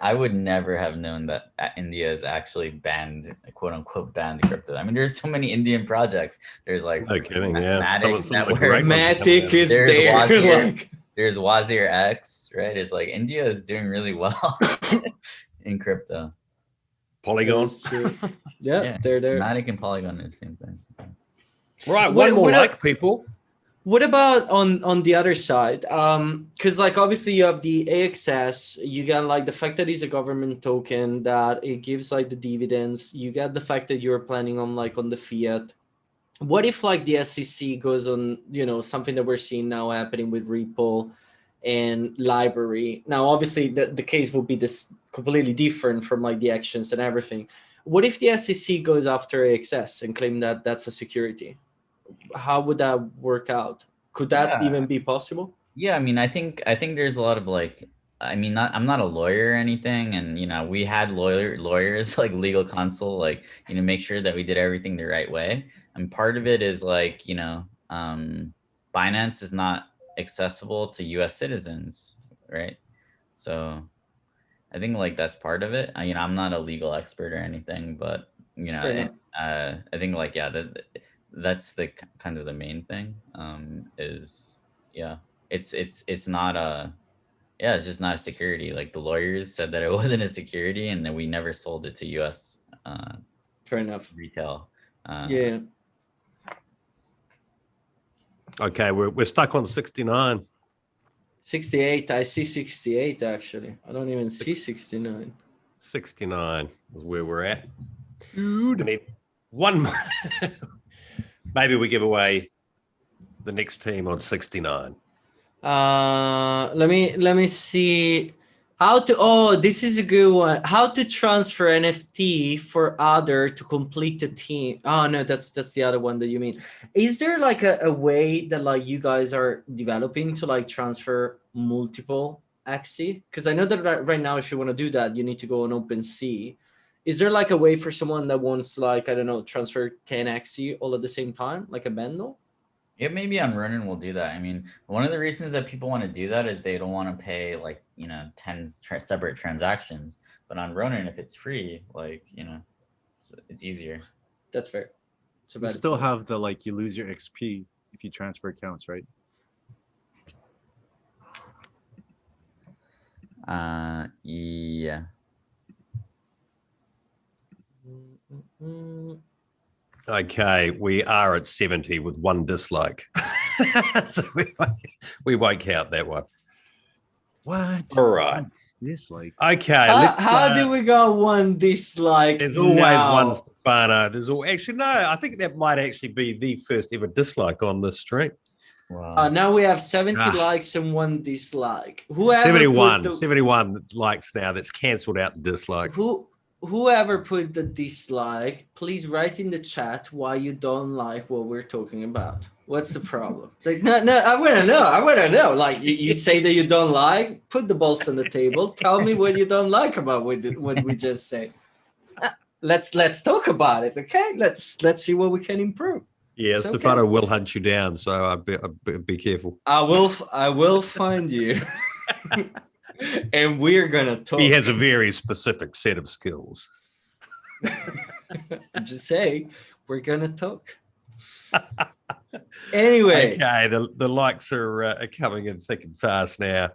have known that India has actually banned, quote unquote, banned crypto. I mean, there's so many Indian projects. There's like No kidding, yeah. Some of the Network. great ones are coming Matic out. is There's there. Wazir, Like, there's Wazir X, right? It's like India is doing really well in crypto. Polygon. that's true. Yeah, they're there. Matic and Polygon are the same thing. Right, What- one more what like, people. What about on the other side? Because like obviously you have the AXS, you get like the fact that it's a government token that it gives like the dividends. You get the fact that you're planning on like on the fiat. What if like the SEC goes on, you know, something that we're seeing now happening with Ripple and Library? Now, obviously the case will be this completely different from like the actions and everything. What if the SEC goes after AXS and claim that that's a security? How would that work out? Could that even be possible? Yeah, I mean, I think there's a lot of like, I mean, I'm not a lawyer or anything, and you know, we had lawyers like legal counsel, like, you know, make sure that we did everything the right way. And part of it is like, you know, Binance is not accessible to U.S. citizens, right? So I think like that's part of it. You know, I'm not a legal expert or anything, but you know, I think like that's the kind of the main thing. Is yeah, it's not a it's just not a security. Like the lawyers said that it wasn't a security, and then we never sold it to U.S. Fair enough. Retail. Yeah. Okay, we're stuck on 69. 68. I see 68 actually. I don't even see 69. 69 is where we're at. Dude. We need one more. Maybe we give away the next team on 69. Let me see how to. Oh, this is a good one. How to transfer NFT for other to complete the team. Oh no, that's the other one that you mean. Is there like a way that like you guys are developing to like transfer multiple Axie? Because I know that right now, if you want to do that, you need to go on OpenSea. Is there like a way for someone that wants to like, I don't know, transfer 10 Axie all at the same time, like a bundle? Yeah, maybe on Ronin we'll do that. I mean, one of the reasons that people want to do that is they don't want to pay like, you know, 10 separate transactions. But on Ronin, if it's free, like, you know, it's easier. That's fair. It's You about still have the like you lose your XP if you transfer accounts, right? Yeah. Okay, we are at 70 with 1 dislike. So we won't count that one. What? All right. Dislike. Okay, How do we got 1 dislike? There's always now? one, Stefano. Actually, no, I think that might actually be the first ever dislike on this stream. Wow. Now we have 70 Ah. likes and 1 dislike. Whoever 71, put the, 71 likes now. That's cancelled out the dislike. whoever put the dislike, please write in the chat why you don't like what we're talking about. What's the problem? Like, no, I want to know. Like, you say that you don't like, put the balls on the table. Tell me what you don't like about what we just say. Let's talk about it, okay? Let's see what we can improve. Yeah, It's Stefano okay. will hunt you down, so I be careful. I will find you, and we're gonna talk. He has a very specific set of skills. Just say we're gonna talk. Anyway, Okay, the likes are coming in thick and fast now.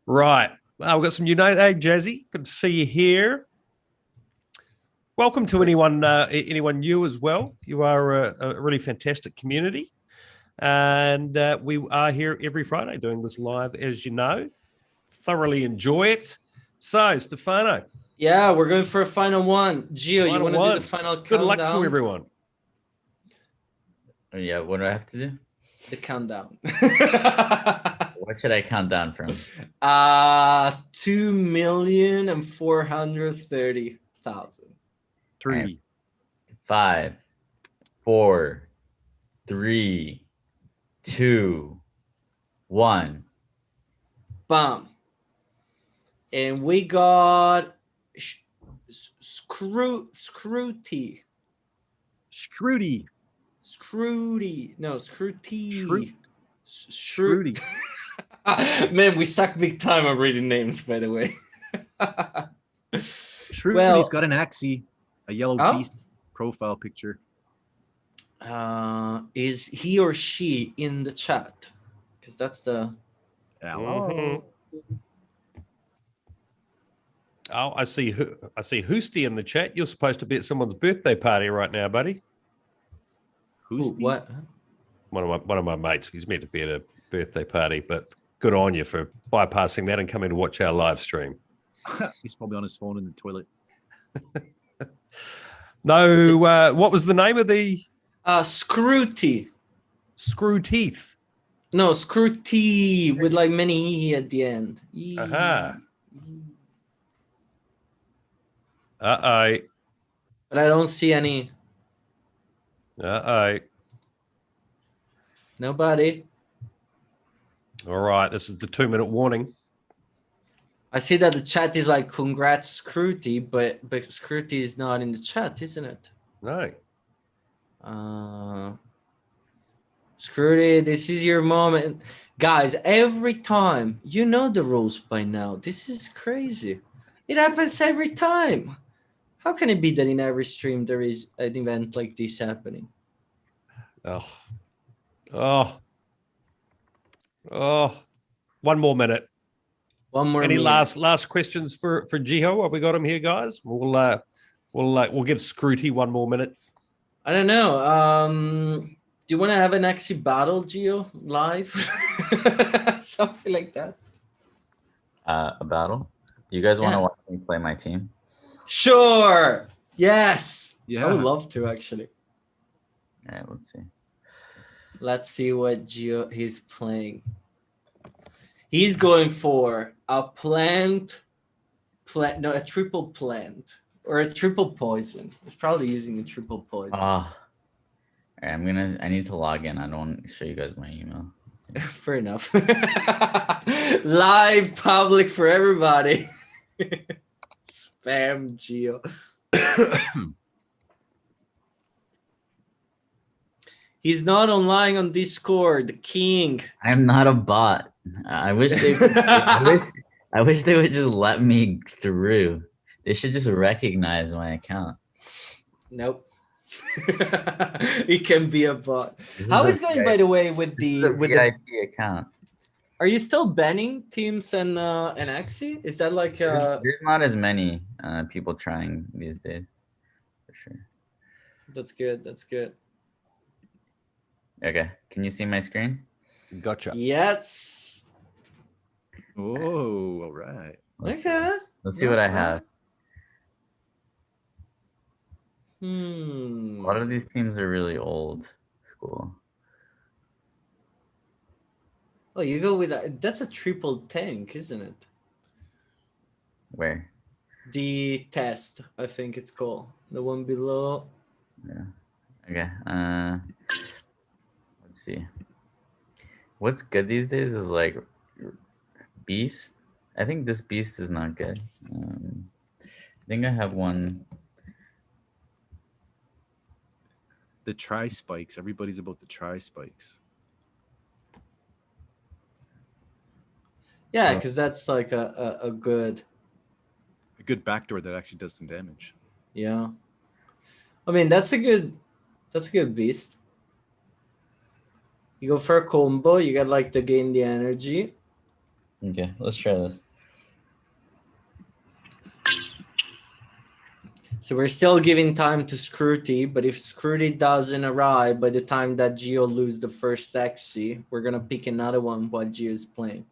Right, we've got some hey Jazzy, good to see you here. Welcome to anyone new as well. You are a really fantastic community, and we are here every Friday doing this live, as you know. Thoroughly enjoy it. So, Stefano, yeah, we're going for a final one. Gio, you want to do the final countdown? Good luck to everyone. Yeah, what do I have to do? The countdown. What should I count down from? 2,430,000. 3. 5, 4, 3, 2, 1. Bam. And we got Scrooty. Scrooty. Scrooty. No, Scrooty. Scrooty. Man, we suck big time on reading names, by the way. Scrooty's got an Axie, a yellow beast profile picture. Is he or she in the chat? Because that's the... Mhm. Oh, I see Hoosty in the chat. You're supposed to be at someone's birthday party right now, buddy. Who's what? One of my mates. He's meant to be at a birthday party, but good on you for bypassing that and coming to watch our live stream. He's probably on his phone in the toilet. No, what was the name of the Scrooty. Screw Teeth? No, Scrooty with like many E at the end. Aha. Uh-oh. But I don't see any. Uh-oh. Nobody. All right, this is the 2-minute warning. I see that the chat is like, congrats, Scrooty, but Scrooty is not in the chat, isn't it? No. Scrooty, this is your moment. Guys, every time, you know the rules by now. This is crazy. It happens every time. How can it be that in every stream there is an event like this happening? Oh. 1 more minute. One more Any minute. last questions for Jiho? Have we got him here, guys? We'll give Scrooty 1 more minute. I don't know. Do you want to have an Axie battle, Gio, live? Something like that. A battle? You guys want to watch me play my team? Sure. Yes. Yeah. I would love to, actually. All right, let's see. Let's see what Gio he's playing. He's going for a a triple plant or a triple poison. He's probably using a triple poison. All right, I need to log in. I don't want to show you guys my email. Fair enough. Live public for everybody. Spam Gio. He's not online on Discord, the king. I'm not a bot. I wish they I wish they would just let me through. They should just recognize my account. Nope. It can be a bot. This How a is going, VIP by the way, with this is the a VIP account. Are you still banning teams and Axie? Is that like There's not as many people trying these days, for sure. That's good. That's good. Okay, can you see my screen? Gotcha. Yes. Oh, all right. Let's Okay. see. Let's see what I have. A lot of these teams are really old school. Oh, you go with that's a triple tank, isn't it? Where? The test, I think it's called. The one below. Yeah. Okay. Let's see. What's good these days is like Beast. I think this Beast is not good. I think I have one. The tri spikes. Everybody's about the tri spikes. Yeah, because that's like a good. A good backdoor that actually does some damage. Yeah. I mean, that's a good beast. You go for a combo, you get like to gain the energy. Okay, let's try this. So we're still giving time to Scrutty, but if Scrutty doesn't arrive by the time that Geo loses the first Axie, we're gonna pick another one while Geo's playing.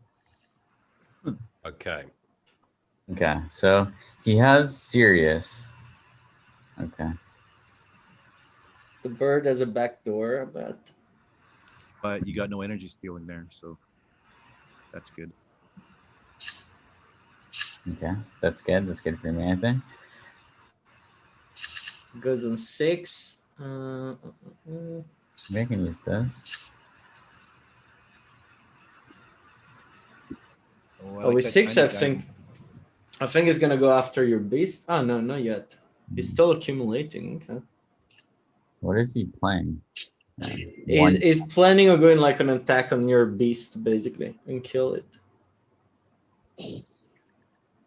Okay. Okay, so he has Sirius. Okay. The bird has a backdoor, but But you got no energy stealing there, so that's good. Okay, that's good. That's good for me, I think. goes on 6. Maybe I can use this. Oh, with 6, I think it's gonna go after your beast. Oh no, not yet. He's still accumulating. Okay. What is he playing? He's planning on going like an attack on your beast basically and kill it.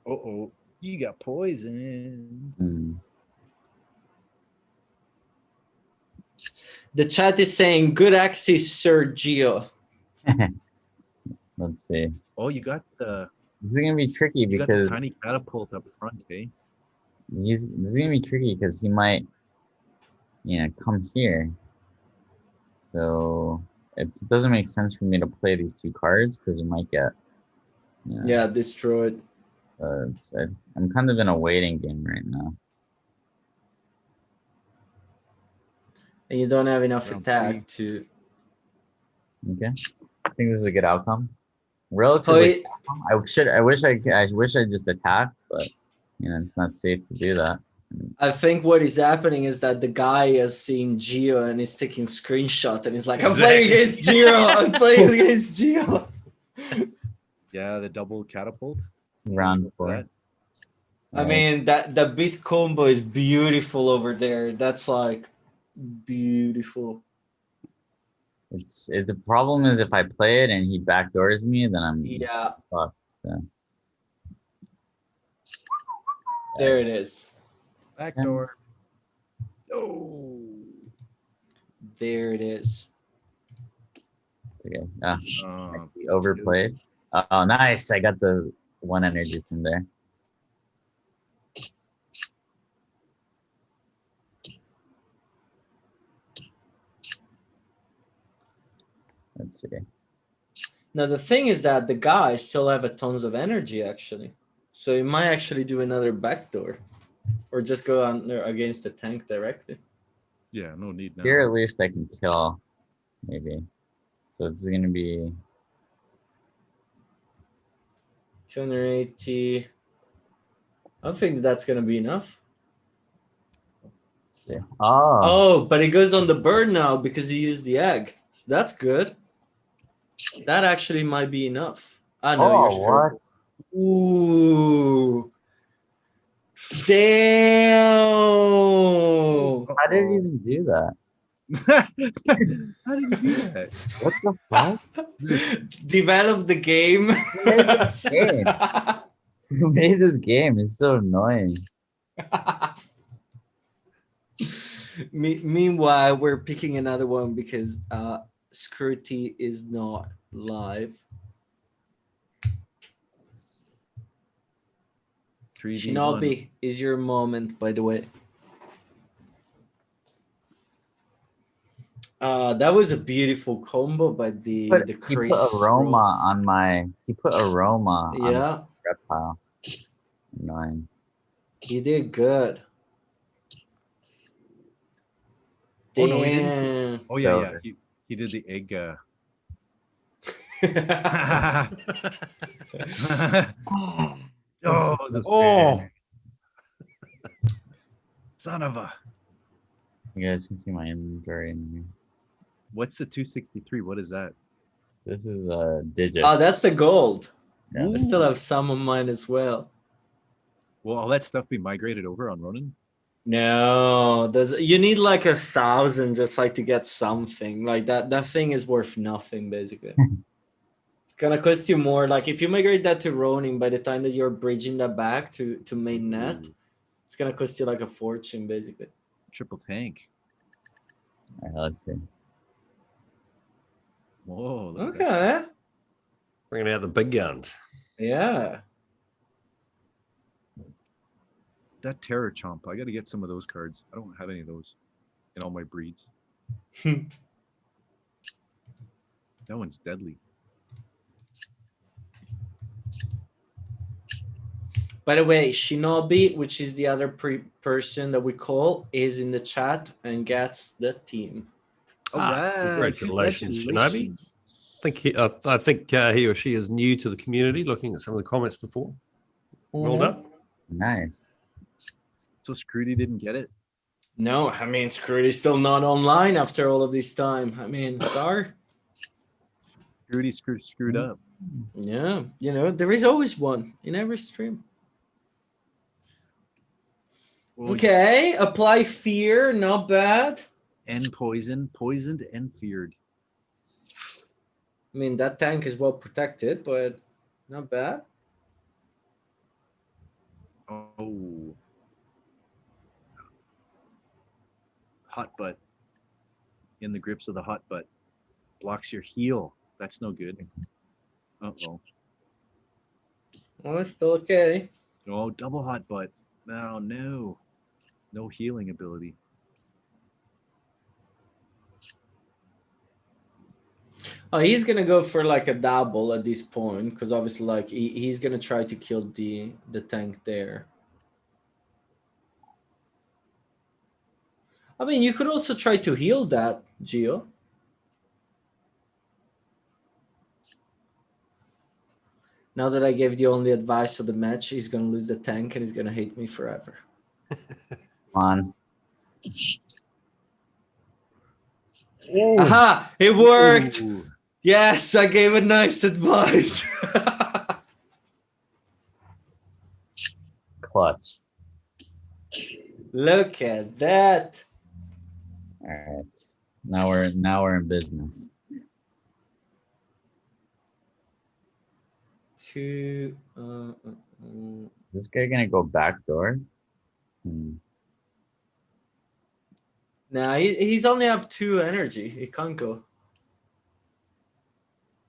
Uh-oh, you got poison. The chat is saying good Axie, Sir Geo. Let's see. Oh, you got the. This is gonna be tricky You got the because tiny catapult up front, eh? this is gonna be tricky because he might, come here. So it doesn't make sense for me to play these two cards because you might get. Yeah, destroyed. I'm kind of in a waiting game right now. And you don't have enough Round attack to. Okay, I think this is a good outcome. Relatively, I wish I just attacked, but it's not safe to do that. I think what is happening is that the guy has seen Geo and is taking screenshot and he's like, I'm playing against Geo. I'm playing against Geo. Yeah, the double catapult. Round 4. I mean that beast combo is beautiful over there. That's like beautiful. The problem is if I play it and he backdoors me, then I'm fucked. So. There it is. Backdoor. Oh. There it is. Okay. Oh, Overplayed. Oh, nice! I got the 1 energy from there. Let's see. Now the thing is that the guys still have a tons of energy actually, so he might actually do another backdoor, or just go under against the tank directly. Yeah, no need now. Here at least I can kill, maybe. So this is gonna be 280. I don't think that's gonna be enough. yeah. Oh. Oh, but it goes on the bird now because he used the egg. So that's good. That actually might be enough. I know you're screwed. What? Ooh. Damn. How did he even do that? How did you do that? What the fuck? Develop the game. Who made this game? It's so annoying. Meanwhile, we're picking another one because Scrutiny is not live. 3v1. Shinobi is your moment, by the way. That was a beautiful combo by the He Chris put aroma Ross. on my. He put aroma on Yeah, my reptile. Annoying. he did good. Oh, no, he didn't. Damn. Oh yeah, yeah. Silver. He did the egg. Oh, this Oh, son of a. You guys can see my inventory in here. What's the 263? What is that? This is digits. Oh, that's the gold. Yeah, I still have some of mine as well. Will all that stuff be migrated over on Ronin? No, you need like 1,000 just like to get something. Like that thing is worth nothing basically. It's gonna cost you more. Like if you migrate that to Ronin, by the time that you're bridging that back to mainnet, it's gonna cost you like a fortune basically. Triple tank. All right, let's see. Whoa. Look at that. Okay. bringing out the big guns. Yeah. That Terror Chomp. I got to get some of those cards. I don't have any of those in all my breeds. That one's deadly. By the way, Shinobi, which is the other person that we call, is in the chat and gets the team. All right. Congratulations, Shinobi. I think he or she is new to the community. Looking at some of the comments before. Well done. Nice. So Scrooty didn't get it? No, I mean, Scrooty's still not online after all of this time. I mean, sorry. Scrooty screwed up. Yeah, you know, there is always one in every stream. Well, Okay, apply fear, not bad. And poisoned and feared. I mean, that tank is well protected, but not bad. Oh. Hot butt. In the grips of the hot butt. Blocks your heal. That's no good. Uh-oh. Oh, it's still okay. Oh, double hot butt. Oh, no. No healing ability. Oh, he's gonna go for like a double at this point, because obviously, like he's gonna try to kill the tank there. I mean, you could also try to heal that, Gio. Now that I gave the only advice of the match, he's gonna lose the tank and he's gonna hate me forever. Come on. Aha! It worked! Ooh. Yes, I gave a nice advice. Clutch. Look at that. All right. Now we're in business. Two. This guy gonna go backdoor? Nah, he's only have 2 energy. He can't go.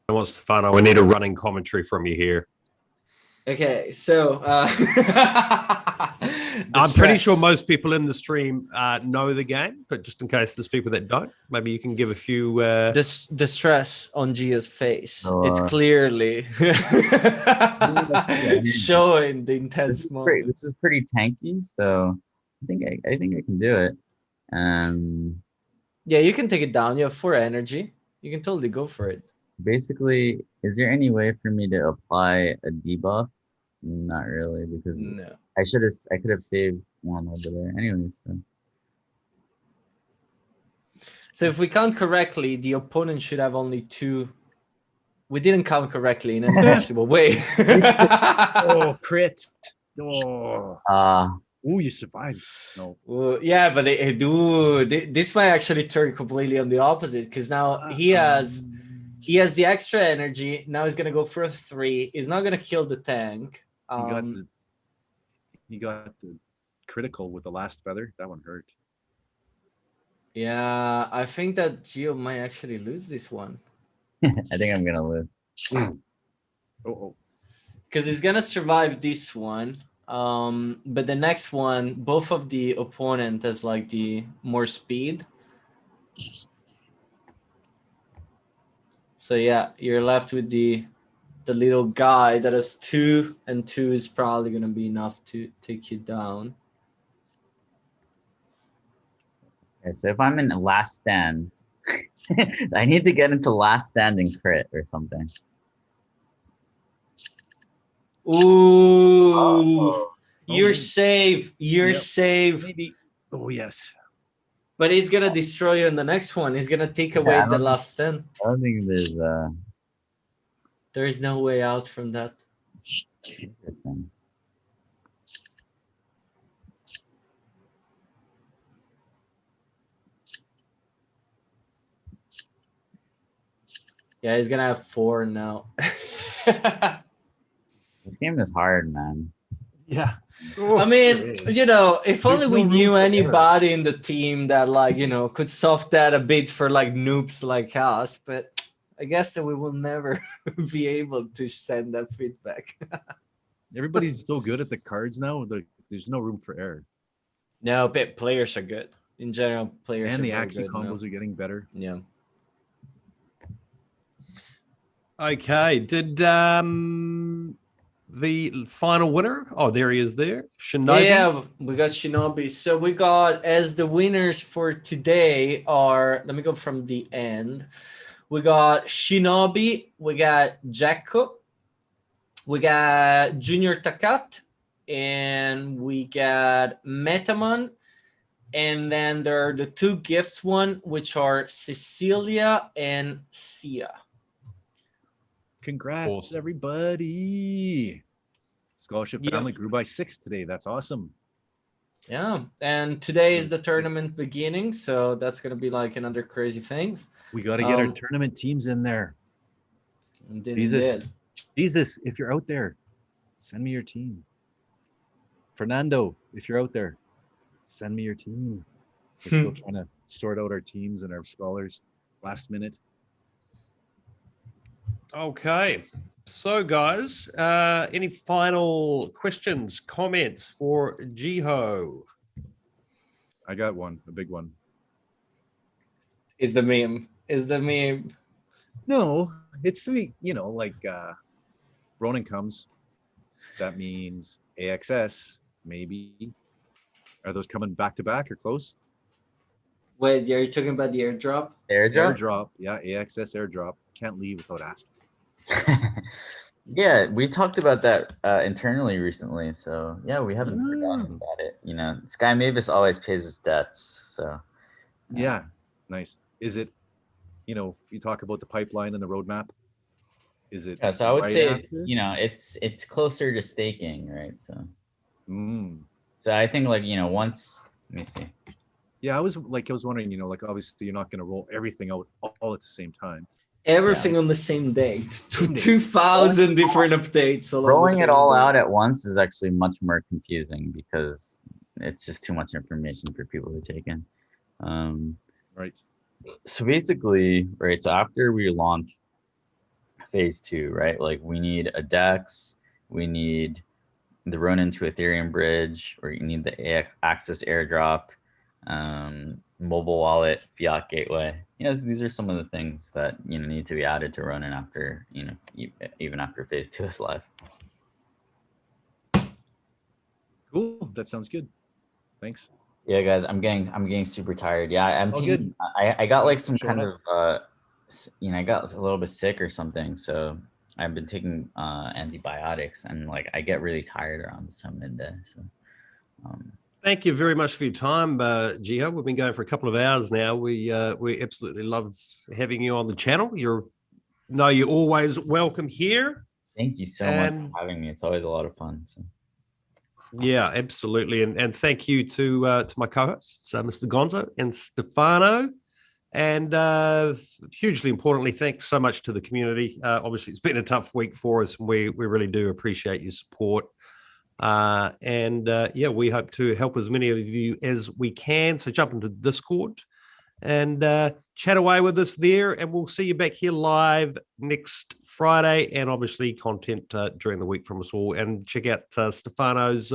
What's the fun? We need a running commentary from you here. Okay, so I'm pretty sure most people in the stream know the game, but just in case there's people that don't, maybe you can give a few. the stress on Gio's face. Oh, It's clearly showing the intense moment. This is pretty tanky, so I think I can do it. Yeah, you can take it down. You have 4 energy. You can totally go for it. Basically, is there any way for me to apply a debuff? Not really, because No. I could have saved one over there. Anyways, So if we count correctly, the opponent should have only 2. We didn't count correctly in any possible way. Oh, crit. Oh. Ooh, you survived. No. Yeah, but this might actually turn completely on the opposite, because now he has the extra energy. Now he's gonna go for a 3. He's not gonna kill the tank. He got the critical with the last feather. That one hurt. Yeah, I think that Gio might actually lose this one. I think I'm gonna lose. Oh, Because he's gonna survive this one. But the next one, both of the opponent has like the more speed. So yeah, you're left with the little guy that has 2, and 2 is probably gonna be enough to take you down. Okay, so if I'm in last stand, I need to get into last standing crit or something. Ooh, you're maybe. safe. You're Yep. safe. maybe. Oh, yes. But he's gonna destroy you in the next one. He's gonna take Yeah, away I the don't last stand. I don't think there's There is no way out from that. interesting. Yeah, he's gonna have 4 now. This game is hard, man. Yeah. I mean, you know, if There's only no we room knew for error. anybody in the team that, like, you know, could soft that a bit for like noobs like us, but I guess that we will never be able to send that feedback. Everybody's so good at the cards now. There's no room for error. No, but players are good. In general, players And are the very Axie good now. combos are getting better. Yeah. Okay. Did the final winner? Oh, there he is there. Shinobi. Yeah, we got Shinobi. So we got, as the winners for today are, let me go from the end. We got Shinobi, we got Jacko, we got Junior Takat, and we got Metamon. And then there are the 2 gifts one, which are Cecilia and Sia. Congrats, Awesome. everybody. Scholarship Yep. family grew by 6 today. That's awesome. Yeah, and today is the tournament beginning, so that's gonna be like another crazy thing. We got to get our Um, tournament teams in there. Indeed, Jesus, indeed. Jesus, if you're out there, send me your team. Fernando, if you're out there, send me your team. We're still trying to sort out our teams and our scholars last minute. Okay. So, guys, any final questions, comments for Jiho? I got one, a big one. Is the meme. Is the meme. No, it's sweet. You know, like Ronin comes. That means AXS, maybe. Are those coming back to back or close? Wait, you're talking about the airdrop? Airdrop? Airdrop. Yeah, AXS airdrop. Can't leave without asking. Yeah, we talked about that internally recently. So yeah, we haven't forgotten Mm. about it. You know, Sky Mavis always pays his debts. So Yeah, nice. Is it, you know, you talk about the pipeline and the roadmap. Is it yeah, so I would right say it's, after? you know, it's closer to staking, right? So Mm. so I think, like, you know, once, let me see. Yeah, I was wondering, you know, like obviously you're not going to roll everything out all at the same time. Everything on the same day. Same day. 2,000 different updates. All on the Rolling it same all day. out at once is actually much more confusing because it's just too much information for people to take in. Right. So basically, right, so after we launch phase 2, right, like we need a DEX, we need the Ronin to Ethereum bridge, or you need the Access airdrop, mobile wallet, fiat gateway. You know, these are some of the things that, you know, need to be added to Ronin after, you know, even after phase 2 is live. Cool. That sounds good. Thanks. Yeah, guys, I'm getting super tired. Yeah, I'm All taking, good. I got like some Showing kind up. of you know, I got a little bit sick or something, so I've been taking antibiotics, and like I get really tired around this time midday. So Thank you very much for your time, Jiho. We've been going for a couple of hours now. We absolutely love having you on the channel. You're always welcome here. thank you so much for having me. It's always a lot of fun. So. Yeah, absolutely. And thank you to my co-hosts, Mr. Gonzo and Stefano. And hugely importantly, thanks so much to the community. Obviously, it's been a tough week for us, and we really do appreciate your support. Yeah, we hope to help as many of you as we can. So jump into Discord and chat away with us there. And we'll see you back here live next Friday, and obviously content during the week from us all. And check out Stefano's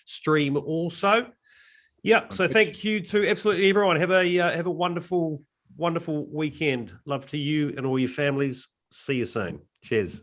stream also. Yeah. So thank you to absolutely everyone. Have a wonderful weekend. Love to you and all your families. See you soon. Cheers.